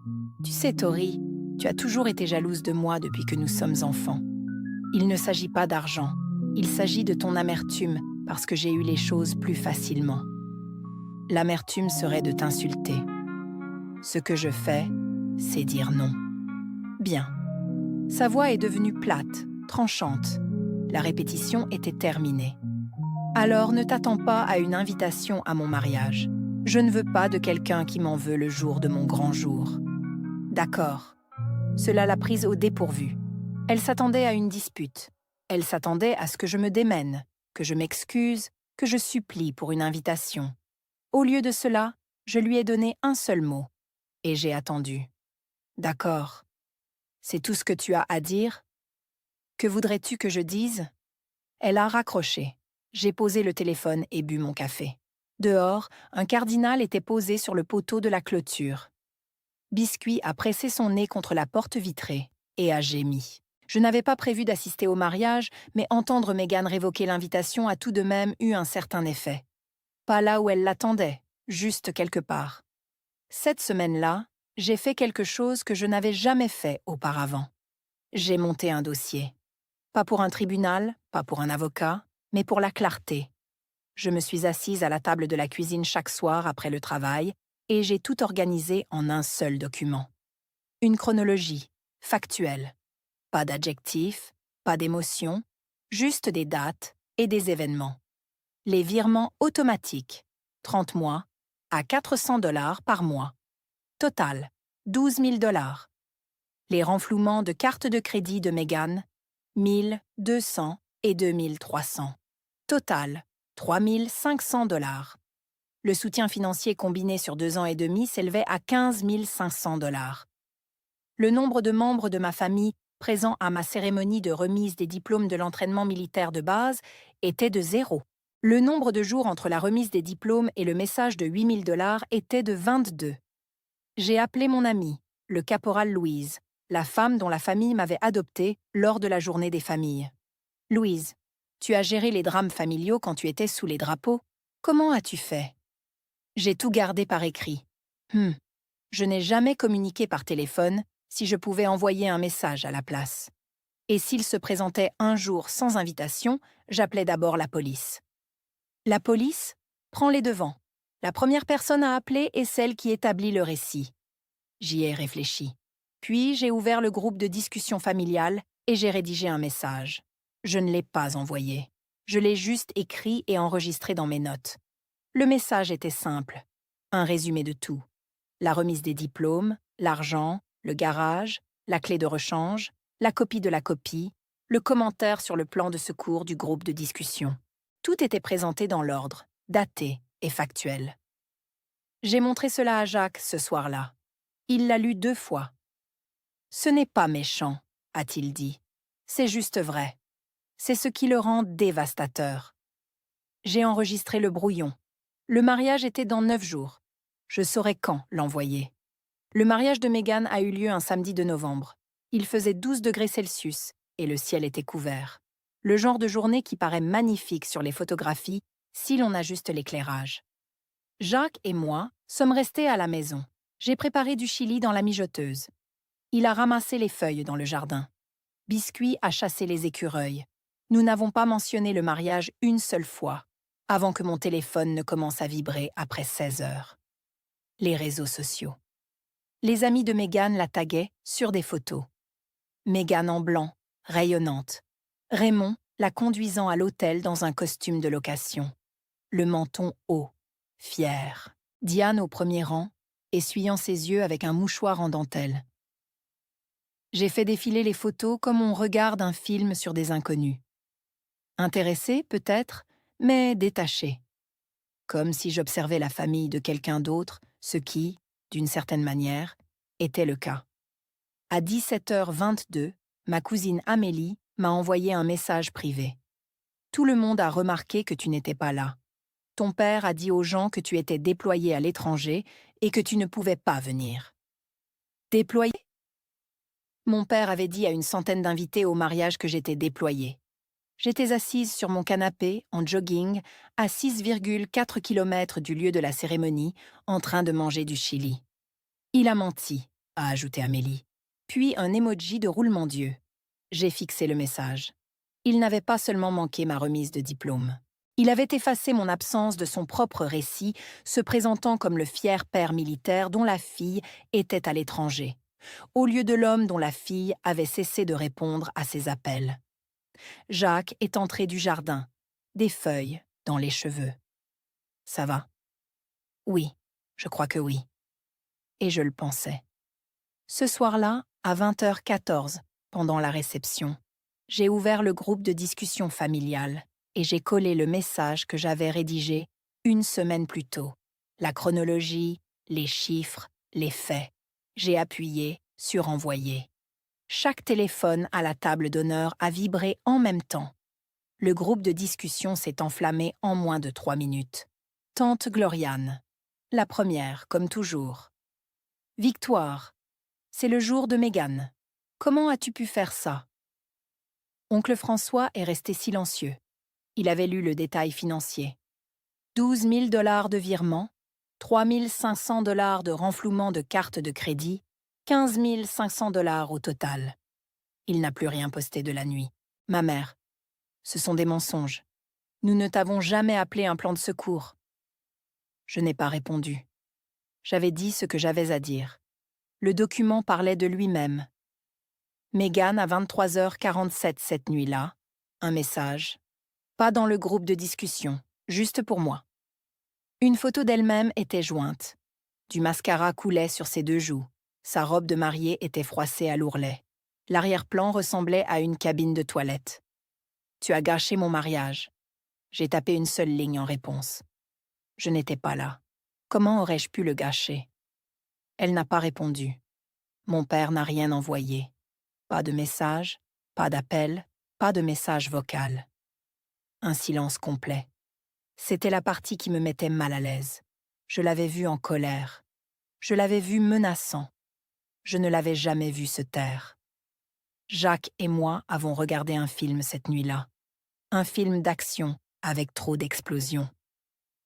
Tu sais, Tori, tu as toujours été jalouse de moi depuis que nous sommes enfants. Il ne s'agit pas d'argent. Il s'agit de ton amertume parce que j'ai eu les choses plus facilement. L'amertume serait de t'insulter. Ce que je fais, c'est dire non. Bien. Sa voix est devenue plate, tranchante. La répétition était terminée. Alors ne t'attends pas à une invitation à mon mariage. Je ne veux pas de quelqu'un qui m'en veut le jour de mon grand jour. D'accord. Cela l'a prise au dépourvu. Elle s'attendait à une dispute. Elle s'attendait à ce que je me démène, que je m'excuse, que je supplie pour une invitation. Au lieu de cela, je lui ai donné un seul mot. Et j'ai attendu. D'accord. C'est tout ce que tu as à dire? Que voudrais-tu que je dise? Elle a raccroché. J'ai posé le téléphone et bu mon café. Dehors, un cardinal était posé sur le poteau de la clôture. Biscuit a pressé son nez contre la porte vitrée et a gémi. Je n'avais pas prévu d'assister au mariage, mais entendre Megan révoquer l'invitation a tout de même eu un certain effet. Pas là où elle l'attendait, juste quelque part. Cette semaine-là, j'ai fait quelque chose que je n'avais jamais fait auparavant. J'ai monté un dossier. Pas pour un tribunal, pas pour un avocat, mais pour la clarté. Je me suis assise à la table de la cuisine chaque soir après le travail et j'ai tout organisé en un seul document. Une chronologie, factuelle. Pas d'adjectifs, pas d'émotions, juste des dates et des événements. Les virements automatiques, 30 mois, à 400 $ par mois. Total, 12 000 $. Les renflouements de carte de crédit de Megan, 1 200 et 2 300. Total, 3 500 $. Le soutien financier combiné sur 2 ans et demi s'élevait à 15 500 $. Le nombre de membres de ma famille présents à ma cérémonie de remise des diplômes de l'entraînement militaire de base était de 0. Le nombre de jours entre la remise des diplômes et le message de 8 000 $ était de 22. J'ai appelé mon amie, le caporal Louise, la femme dont la famille m'avait adoptée lors de la journée des familles. Louise, tu as géré les drames familiaux quand tu étais sous les drapeaux. Comment as-tu fait? J'ai tout gardé par écrit. Je n'ai jamais communiqué par téléphone si je pouvais envoyer un message à la place. Et s'il se présentait un jour sans invitation, j'appelais d'abord la police. La police prend les devants. La première personne à appeler est celle qui établit le récit. J'y ai réfléchi. Puis j'ai ouvert le groupe de discussion familiale et j'ai rédigé un message. Je ne l'ai pas envoyé. Je l'ai juste écrit et enregistré dans mes notes. Le message était simple. Un résumé de tout. La remise des diplômes, l'argent, le garage, la clé de rechange, la copie de la copie, le commentaire sur le plan de secours du groupe de discussion. Tout était présenté dans l'ordre, daté et factuel. J'ai montré cela à Jacques ce soir-là. Il l'a lu 2 fois. « Ce n'est pas méchant, a-t-il dit. C'est juste vrai. C'est ce qui le rend dévastateur. » J'ai enregistré le brouillon. Le mariage était dans 9 jours. Je saurais quand l'envoyer. Le mariage de Megan a eu lieu un samedi de novembre. Il faisait 12 degrés Celsius et le ciel était couvert. Le genre de journée qui paraît magnifique sur les photographies si l'on ajuste l'éclairage. Jacques et moi sommes restés à la maison. J'ai préparé du chili dans la mijoteuse. Il a ramassé les feuilles dans le jardin. Biscuit a chassé les écureuils. Nous n'avons pas mentionné le mariage une seule fois, avant que mon téléphone ne commence à vibrer après 16 heures. Les réseaux sociaux. Les amis de Meghan la taguaient sur des photos. Meghan en blanc, rayonnante. Raymond la conduisant à l'hôtel dans un costume de location. Le menton haut, fier. Diane au premier rang, essuyant ses yeux avec un mouchoir en dentelle. J'ai fait défiler les photos comme on regarde un film sur des inconnus. Intéressé, peut-être, mais détaché. Comme si j'observais la famille de quelqu'un d'autre, ce qui, d'une certaine manière, était le cas. À 17h22, ma cousine Amélie m'a envoyé un message privé. Tout le monde a remarqué que tu n'étais pas là. Ton père a dit aux gens que tu étais déployé à l'étranger et que tu ne pouvais pas venir. Déployé ? Mon père avait dit à une centaine d'invités au mariage que j'étais déployée. J'étais assise sur mon canapé, en jogging, à 6,4 km du lieu de la cérémonie, en train de manger du chili. Il a menti, a ajouté Amélie. Puis un emoji de roulement d'yeux. J'ai fixé le message. Il n'avait pas seulement manqué ma remise de diplôme. Il avait effacé mon absence de son propre récit, se présentant comme le fier père militaire dont la fille était à l'étranger, au lieu de l'homme dont la fille avait cessé de répondre à ses appels. Jacques est entré du jardin, des feuilles dans les cheveux. Ça va? Oui, je crois que oui. Et je le pensais. Ce soir-là, à 20h14, pendant la réception, j'ai ouvert le groupe de discussion familiale et j'ai collé le message que j'avais rédigé une semaine plus tôt. La chronologie, les chiffres, les faits. J'ai appuyé sur envoyer. Chaque téléphone à la table d'honneur a vibré en même temps. Le groupe de discussion s'est enflammé en moins de 3 minutes. Tante Gloriane. La première, comme toujours. Victoire. C'est le jour de Meghan. Comment as-tu pu faire ça? Oncle François est resté silencieux. Il avait lu le détail financier. 12 000 $ de virement, 3 500 $ de renflouement de carte de crédit, 15 500 $ au total. Il n'a plus rien posté de la nuit. Ma mère. Ce sont des mensonges. Nous ne t'avons jamais appelé un plan de secours. Je n'ai pas répondu. J'avais dit ce que j'avais à dire. Le document parlait de lui-même. Meghan à 23h47 cette nuit-là. Un message. Pas dans le groupe de discussion, juste pour moi. Une photo d'elle-même était jointe. Du mascara coulait sur ses 2 joues. Sa robe de mariée était froissée à l'ourlet. L'arrière-plan ressemblait à une cabine de toilette. Tu as gâché mon mariage. J'ai tapé une seule ligne en réponse. Je n'étais pas là. Comment aurais-je pu le gâcher? Elle n'a pas répondu. Mon père n'a rien envoyé. Pas de message, pas d'appel, pas de message vocal. Un silence complet. C'était la partie qui me mettait mal à l'aise. Je l'avais vu en colère. Je l'avais vu menaçant. Je ne l'avais jamais vu se taire. Jacques et moi avons regardé un film cette nuit-là. Un film d'action avec trop d'explosions.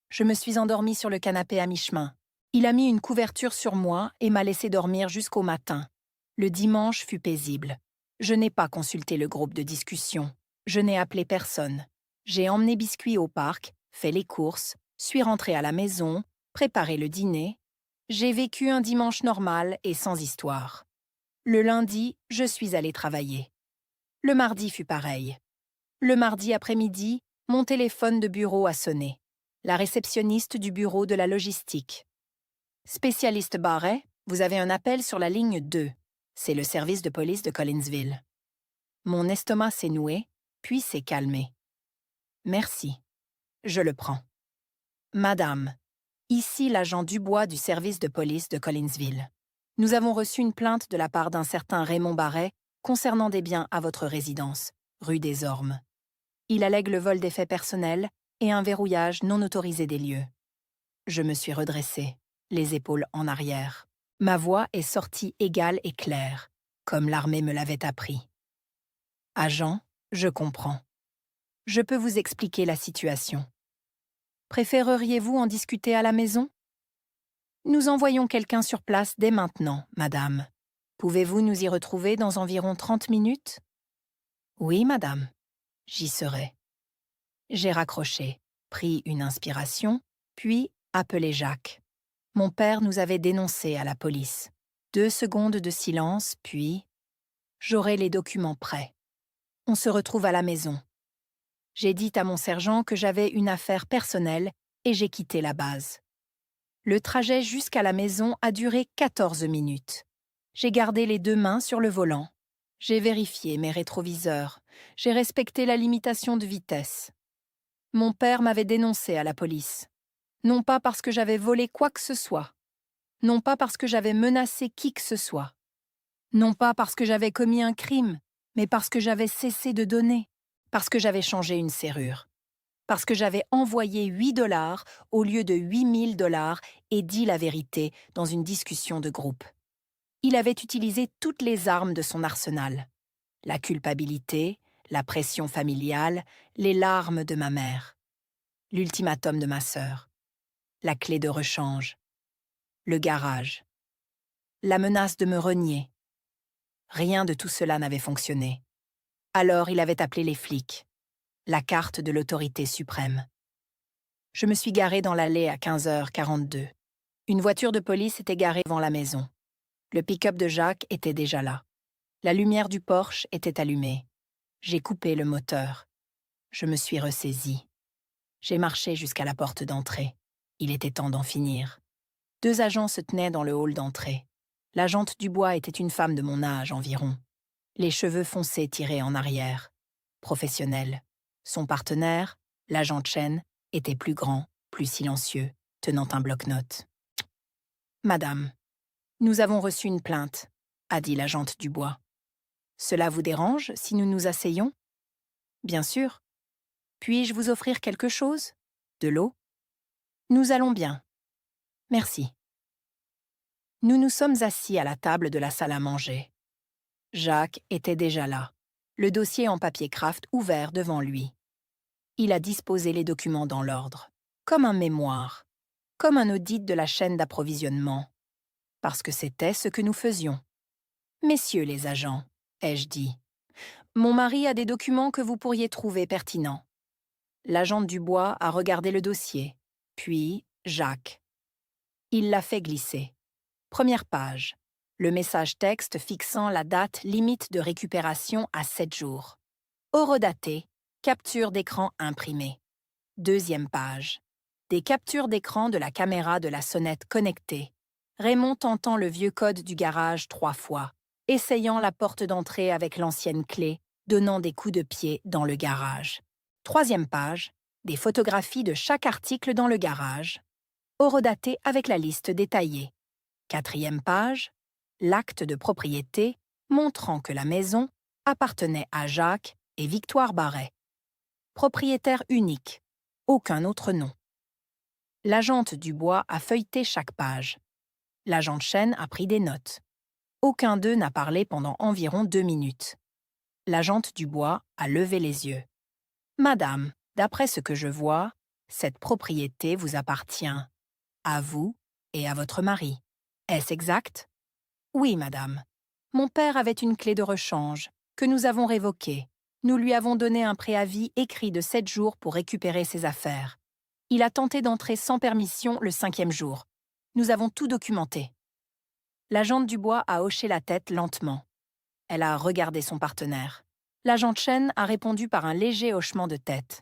Je me suis endormie sur le canapé à mi-chemin. Il a mis une couverture sur moi et m'a laissé dormir jusqu'au matin. Le dimanche fut paisible. Je n'ai pas consulté le groupe de discussion. Je n'ai appelé personne. J'ai emmené Biscuit au parc, fait les courses, suis rentrée à la maison, préparé le dîner. J'ai vécu un dimanche normal et sans histoire. Le lundi, je suis allée travailler. Le mardi fut pareil. Le mardi après-midi, mon téléphone de bureau a sonné. La réceptionniste du bureau de la logistique. Spécialiste Barret, vous avez un appel sur la ligne 2. C'est le service de police de Collinsville. Mon estomac s'est noué, puis s'est calmé. Merci. Je le prends. Madame, ici l'agent Dubois du service de police de Collinsville. Nous avons reçu une plainte de la part d'un certain Raymond Barret concernant des biens à votre résidence, rue des Ormes. Il allègue le vol d'effets personnels et un verrouillage non autorisé des lieux. Je me suis redressée, les épaules en arrière. Ma voix est sortie égale et claire, comme l'armée me l'avait appris. Agent, je comprends. Je peux vous expliquer la situation. Préféreriez-vous en discuter à la maison? Nous envoyons quelqu'un sur place dès maintenant, madame. Pouvez-vous nous y retrouver dans environ 30 minutes? Oui, madame, j'y serai. J'ai raccroché, pris une inspiration, puis appelé Jacques. Mon père nous avait dénoncés à la police. 2 secondes de silence, puis... J'aurai les documents prêts. On se retrouve à la maison. J'ai dit à mon sergent que j'avais une affaire personnelle et j'ai quitté la base. Le trajet jusqu'à la maison a duré 14 minutes. J'ai gardé les 2 mains sur le volant. J'ai vérifié mes rétroviseurs. J'ai respecté la limitation de vitesse. Mon père m'avait dénoncé à la police. Non pas parce que j'avais volé quoi que ce soit. Non pas parce que j'avais menacé qui que ce soit. Non pas parce que j'avais commis un crime, mais parce que j'avais cessé de donner. Parce que j'avais changé une serrure. Parce que j'avais envoyé 8 dollars au lieu de 8 000 $ et dit la vérité dans une discussion de groupe. Il avait utilisé toutes les armes de son arsenal. La culpabilité, la pression familiale, les larmes de ma mère, l'ultimatum de ma sœur, la clé de rechange, le garage, la menace de me renier. Rien de tout cela n'avait fonctionné. Alors il avait appelé les flics, la carte de l'autorité suprême. Je me suis garée dans l'allée à 15h42. Une voiture de police était garée devant la maison. Le pick-up de Jacques était déjà là. La lumière du Porsche était allumée. J'ai coupé le moteur. Je me suis ressaisie. J'ai marché jusqu'à la porte d'entrée. Il était temps d'en finir. 2 agents se tenaient dans le hall d'entrée. L'agente Dubois était une femme de mon âge environ. Les cheveux foncés tirés en arrière. Professionnelle. Son partenaire, l'agent Chen, était plus grand, plus silencieux, tenant un bloc-notes. « Madame, nous avons reçu une plainte, » a dit l'agente Dubois. « Cela vous dérange si nous nous asseyons ?»« Bien sûr. Puis-je vous offrir quelque chose? De l'eau? » « Nous allons bien. Merci. » Nous nous sommes assis à la table de la salle à manger. Jacques était déjà là, le dossier en papier craft ouvert devant lui. Il a disposé les documents dans l'ordre, comme un mémoire, comme un audit de la chaîne d'approvisionnement, parce que c'était ce que nous faisions. « Messieurs les agents, » ai-je dit, « mon mari a des documents que vous pourriez trouver pertinents. » L'agent Dubois a regardé le dossier, puis Jacques. Il l'a fait glisser. Première page. Le message texte fixant la date limite de récupération à 7 jours. Horodaté, capture d'écran imprimée. Deuxième page. Des captures d'écran de la caméra de la sonnette connectée. Raymond tentant le vieux code du garage 3 fois, essayant la porte d'entrée avec l'ancienne clé, donnant des coups de pied dans le garage. Troisième page. Des photographies de chaque article dans le garage. Horodaté avec la liste détaillée. Quatrième page. L'acte de propriété montrant que la maison appartenait à Jacques et Victoire Barret. Propriétaire unique, aucun autre nom. L'agente Dubois a feuilleté chaque page. L'agent Chen a pris des notes. Aucun d'eux n'a parlé pendant environ 2 minutes. L'agente Dubois a levé les yeux. « Madame, d'après ce que je vois, cette propriété vous appartient, à vous et à votre mari. Est-ce exact? » « Oui, madame. Mon père avait une clé de rechange, que nous avons révoquée. Nous lui avons donné un préavis écrit de 7 jours pour récupérer ses affaires. Il a tenté d'entrer sans permission le 5e jour. Nous avons tout documenté. » L'agente Dubois a hoché la tête lentement. Elle a regardé son partenaire. L'agent Chen a répondu par un léger hochement de tête.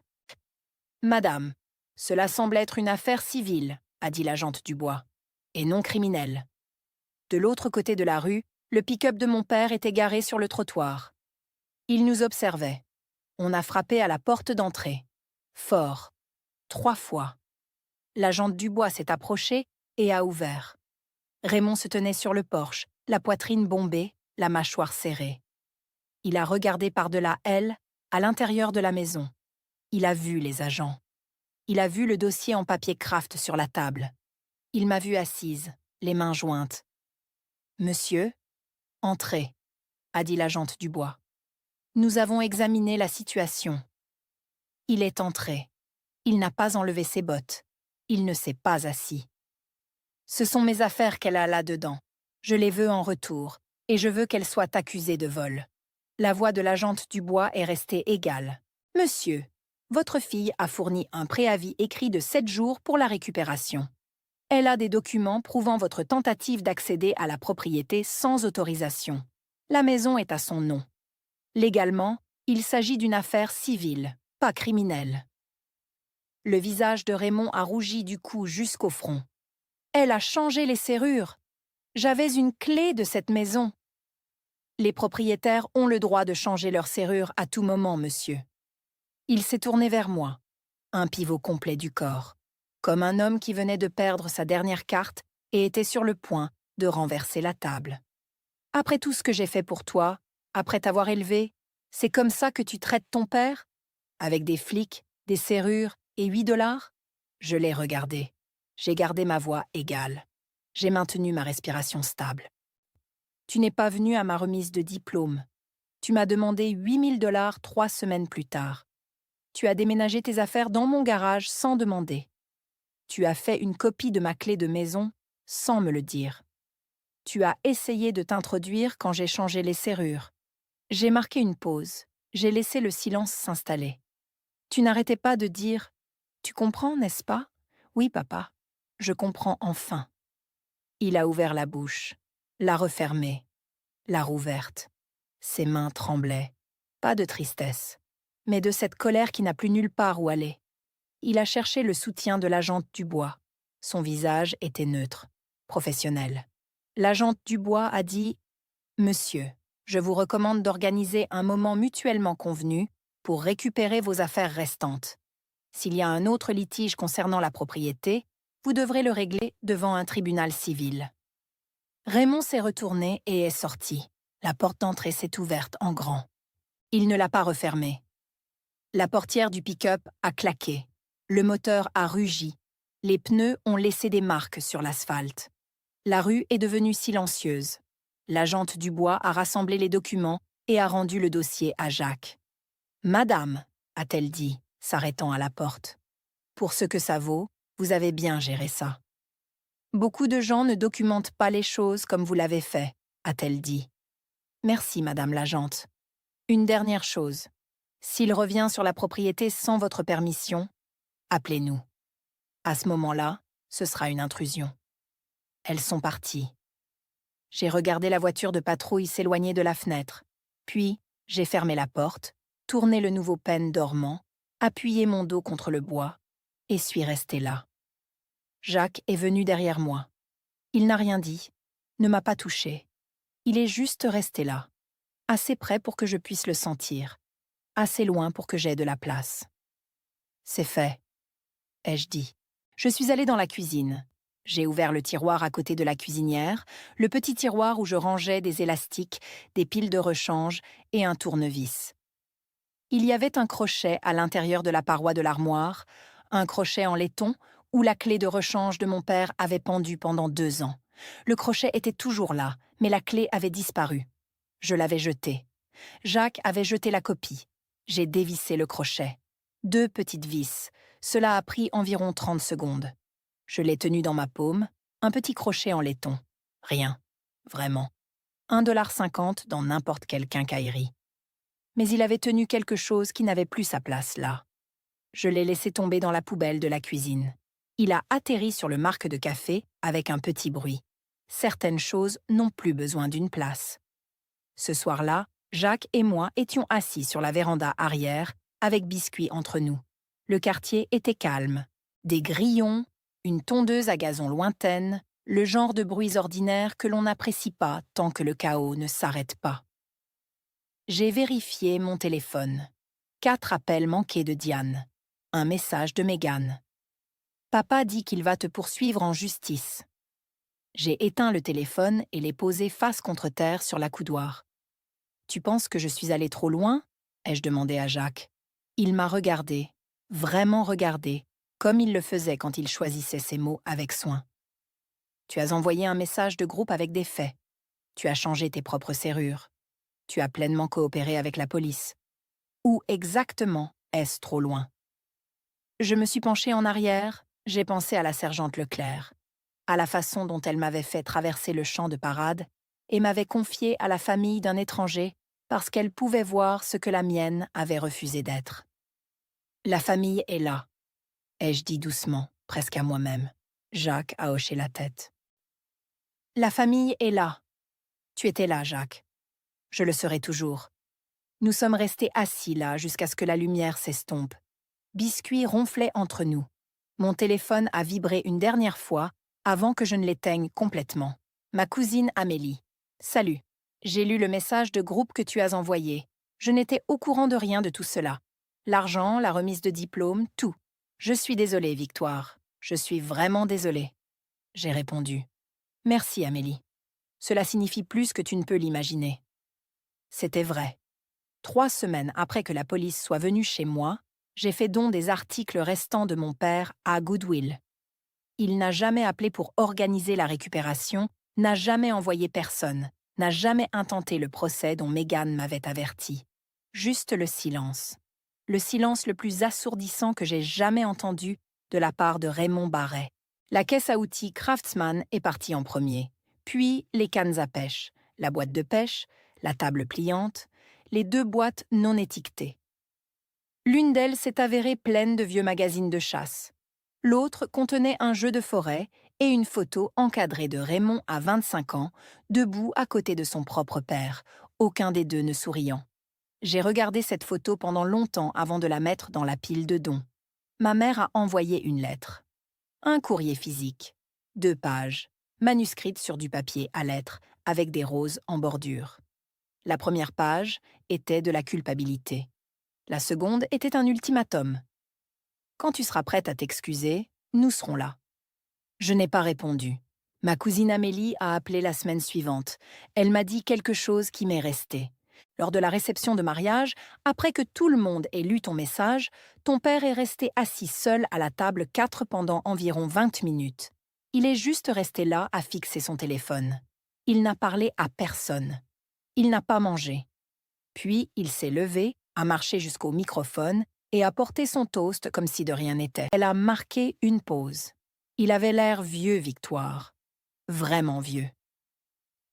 « Madame, cela semble être une affaire civile, » a dit l'agente Dubois, « et non criminelle. » De l'autre côté de la rue, le pick-up de mon père était garé sur le trottoir. Il nous observait. On a frappé à la porte d'entrée. Fort. 3 fois. L'agent Dubois s'est approché et a ouvert. Raymond se tenait sur le porche, la poitrine bombée, la mâchoire serrée. Il a regardé par-delà elle, à l'intérieur de la maison. Il a vu les agents. Il a vu le dossier en papier craft sur la table. Il m'a vue assise, les mains jointes. « Monsieur, entrez, » a dit l'agente Dubois. Nous avons examiné la situation. Il est entré. Il n'a pas enlevé ses bottes. Il ne s'est pas assis. Ce sont mes affaires qu'elle a là-dedans. Je les veux en retour. Et je veux qu'elle soit accusée de vol. La voix de l'agente Dubois est restée égale. Monsieur, votre fille a fourni un préavis écrit de 7 jours pour la récupération. Elle a des documents prouvant votre tentative d'accéder à la propriété sans autorisation. La maison est à son nom. Légalement, il s'agit d'une affaire civile, pas criminelle. Le visage de Raymond a rougi du cou jusqu'au front. Elle a changé les serrures. J'avais une clé de cette maison. Les propriétaires ont le droit de changer leurs serrures à tout moment, monsieur. Il s'est tourné vers moi, un pivot complet du corps, comme un homme qui venait de perdre sa dernière carte et était sur le point de renverser la table. Après tout ce que j'ai fait pour toi, après t'avoir élevé, c'est comme ça que tu traites ton père? Avec des flics, des serrures et 8 $? Je l'ai regardé. J'ai gardé ma voix égale. J'ai maintenu ma respiration stable. Tu n'es pas venu à ma remise de diplôme. Tu m'as demandé 8 000 $ 3 semaines plus tard. Tu as déménagé tes affaires dans mon garage sans demander. Tu as fait une copie de ma clé de maison sans me le dire. Tu as essayé de t'introduire quand j'ai changé les serrures. J'ai marqué une pause. J'ai laissé le silence s'installer. Tu n'arrêtais pas de dire « Tu comprends, n'est-ce pas ?»« Oui, papa, je comprends enfin. » Il a ouvert la bouche, l'a refermée, l'a rouverte. Ses mains tremblaient. Pas de tristesse, mais de cette colère qui n'a plus nulle part où aller. Il a cherché le soutien de l'agente Dubois. Son visage était neutre, professionnel. L'agente Dubois a dit « Monsieur, je vous recommande d'organiser un moment mutuellement convenu pour récupérer vos affaires restantes. S'il y a un autre litige concernant la propriété, vous devrez le régler devant un tribunal civil. » Raymond s'est retourné et est sorti. La porte d'entrée s'est ouverte en grand. Il ne l'a pas refermée. La portière du pick-up a claqué. Le moteur a rugi. Les pneus ont laissé des marques sur l'asphalte. La rue est devenue silencieuse. L'agente Dubois a rassemblé les documents et a rendu le dossier à Jacques. « Madame, a-t-elle dit, s'arrêtant à la porte. Pour ce que ça vaut, vous avez bien géré ça. Beaucoup de gens ne documentent pas les choses comme vous l'avez fait, a-t-elle dit. Merci, madame l'agente. Une dernière chose. S'il revient sur la propriété sans votre permission, appelez-nous. À ce moment-là, ce sera une intrusion. » Elles sont parties. J'ai regardé la voiture de patrouille s'éloigner de la fenêtre. Puis, j'ai fermé la porte, tourné le nouveau pêne dormant, appuyé mon dos contre le bois et suis resté là. Jacques est venu derrière moi. Il n'a rien dit, ne m'a pas touché. Il est juste resté là, assez près pour que je puisse le sentir, assez loin pour que j'aie de la place. « C'est fait, » ai-je dit. Je suis allée dans la cuisine. J'ai ouvert le tiroir à côté de la cuisinière, le petit tiroir où je rangeais des élastiques, des piles de rechange et un tournevis. Il y avait un crochet à l'intérieur de la paroi de l'armoire, un crochet en laiton où la clé de rechange de mon père avait pendu pendant 2 ans. Le crochet était toujours là, mais la clé avait disparu. Je l'avais jetée. Jacques avait jeté la copie. J'ai dévissé le crochet. 2 petites vis. Cela a pris environ 30 secondes. Je l'ai tenu dans ma paume, un petit crochet en laiton. Rien, vraiment. 1,50 $ dans n'importe quelle quincaillerie. Mais il avait tenu quelque chose qui n'avait plus sa place là. Je l'ai laissé tomber dans la poubelle de la cuisine. Il a atterri sur le marc de café avec un petit bruit. Certaines choses n'ont plus besoin d'une place. Ce soir-là, Jacques et moi étions assis sur la véranda arrière, avec biscuits entre nous. Le quartier était calme. Des grillons, une tondeuse à gazon lointaine, le genre de bruits ordinaires que l'on n'apprécie pas tant que le chaos ne s'arrête pas. J'ai vérifié mon téléphone. 4 appels manqués de Diane. Un message de Mégane. Papa dit qu'il va te poursuivre en justice. J'ai éteint le téléphone et l'ai posé face contre terre sur l'accoudoir. Tu penses que je suis allée trop loin ? Ai-je demandé à Jacques. Il m'a regardé, vraiment regardé, comme il le faisait quand il choisissait ses mots avec soin. Tu as envoyé un message de groupe avec des faits. Tu as changé tes propres serrures. Tu as pleinement coopéré avec la police. Où exactement est-ce trop loin ? Je me suis penchée en arrière, j'ai pensé à la sergente Leclerc, à la façon dont elle m'avait fait traverser le champ de parade et m'avait confiée à la famille d'un étranger parce qu'elle pouvait voir ce que la mienne avait refusé d'être. La famille est là, ai-je dit doucement, presque à moi-même. Jacques a hoché la tête. La famille est là. Tu étais là, Jacques. Je le serai toujours. Nous sommes restés assis là jusqu'à ce que la lumière s'estompe. Biscuit ronflait entre nous. Mon téléphone a vibré une dernière fois avant que je ne l'éteigne complètement. Ma cousine Amélie. Salut. J'ai lu le message de groupe que tu as envoyé. Je n'étais au courant de rien de tout cela. L'argent, la remise de diplôme, tout. Je suis désolée, Victoire. Je suis vraiment désolée. J'ai répondu. Merci, Amélie. Cela signifie plus que tu ne peux l'imaginer. C'était vrai. 3 semaines après que la police soit venue chez moi, j'ai fait don des articles restants de mon père à Goodwill. Il n'a jamais appelé pour organiser la récupération, n'a jamais envoyé personne, n'a jamais intenté le procès dont Meghan m'avait averti. Juste le silence. Le silence le plus assourdissant que j'ai jamais entendu de la part de Raymond Barret. La caisse à outils Craftsman est partie en premier, puis les cannes à pêche, la boîte de pêche, la table pliante, les 2 boîtes non étiquetées. L'une d'elles s'est avérée pleine de vieux magazines de chasse. L'autre contenait un jeu de forêt et une photo encadrée de Raymond à 25 ans, debout à côté de son propre père, aucun des deux ne souriant. J'ai regardé cette photo pendant longtemps avant de la mettre dans la pile de dons. Ma mère a envoyé une lettre. Un courrier physique. 2 pages, manuscrites sur du papier à lettres, avec des roses en bordure. La première page était de la culpabilité. La seconde était un ultimatum. Quand tu seras prête à t'excuser, nous serons là. Je n'ai pas répondu. Ma cousine Amélie a appelé la semaine suivante. Elle m'a dit quelque chose qui m'est resté. Lors de la réception de mariage, après que tout le monde ait lu ton message, ton père est resté assis seul à la table 4 pendant environ 20 minutes. Il est juste resté là à fixer son téléphone. Il n'a parlé à personne. Il n'a pas mangé. Puis il s'est levé, a marché jusqu'au microphone et a porté son toast comme si de rien n'était. Elle a marqué une pause. Il avait l'air vieux, Victoire. Vraiment vieux.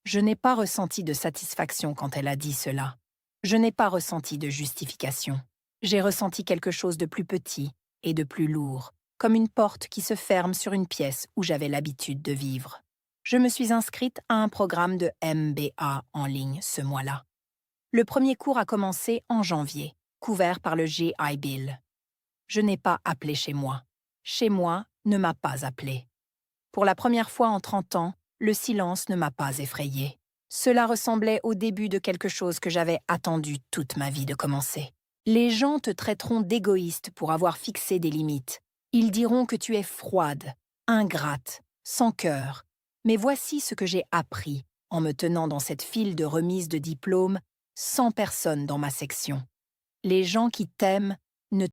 Je n'ai pas ressenti de satisfaction quand elle a dit cela. Je n'ai pas ressenti de justification. J'ai ressenti quelque chose de plus petit et de plus lourd, comme une porte qui se ferme sur une pièce où j'avais l'habitude de vivre. Je me suis inscrite à un programme de MBA en ligne ce mois-là. Le premier cours a commencé en janvier, couvert par le GI Bill. Je n'ai pas appelé chez moi. Chez moi ne m'a pas appelé. Pour la première fois en 30 ans, le silence ne m'a pas effrayée. Cela ressemblait au début de quelque chose que j'avais attendu toute ma vie de commencer. Les gens te traiteront d'égoïste pour avoir fixé des limites. Ils diront que tu es froide, ingrate, sans cœur. Mais voici ce que j'ai appris en me tenant dans cette file de remise de diplômes, 100 personnes dans ma section. Les gens qui t'aiment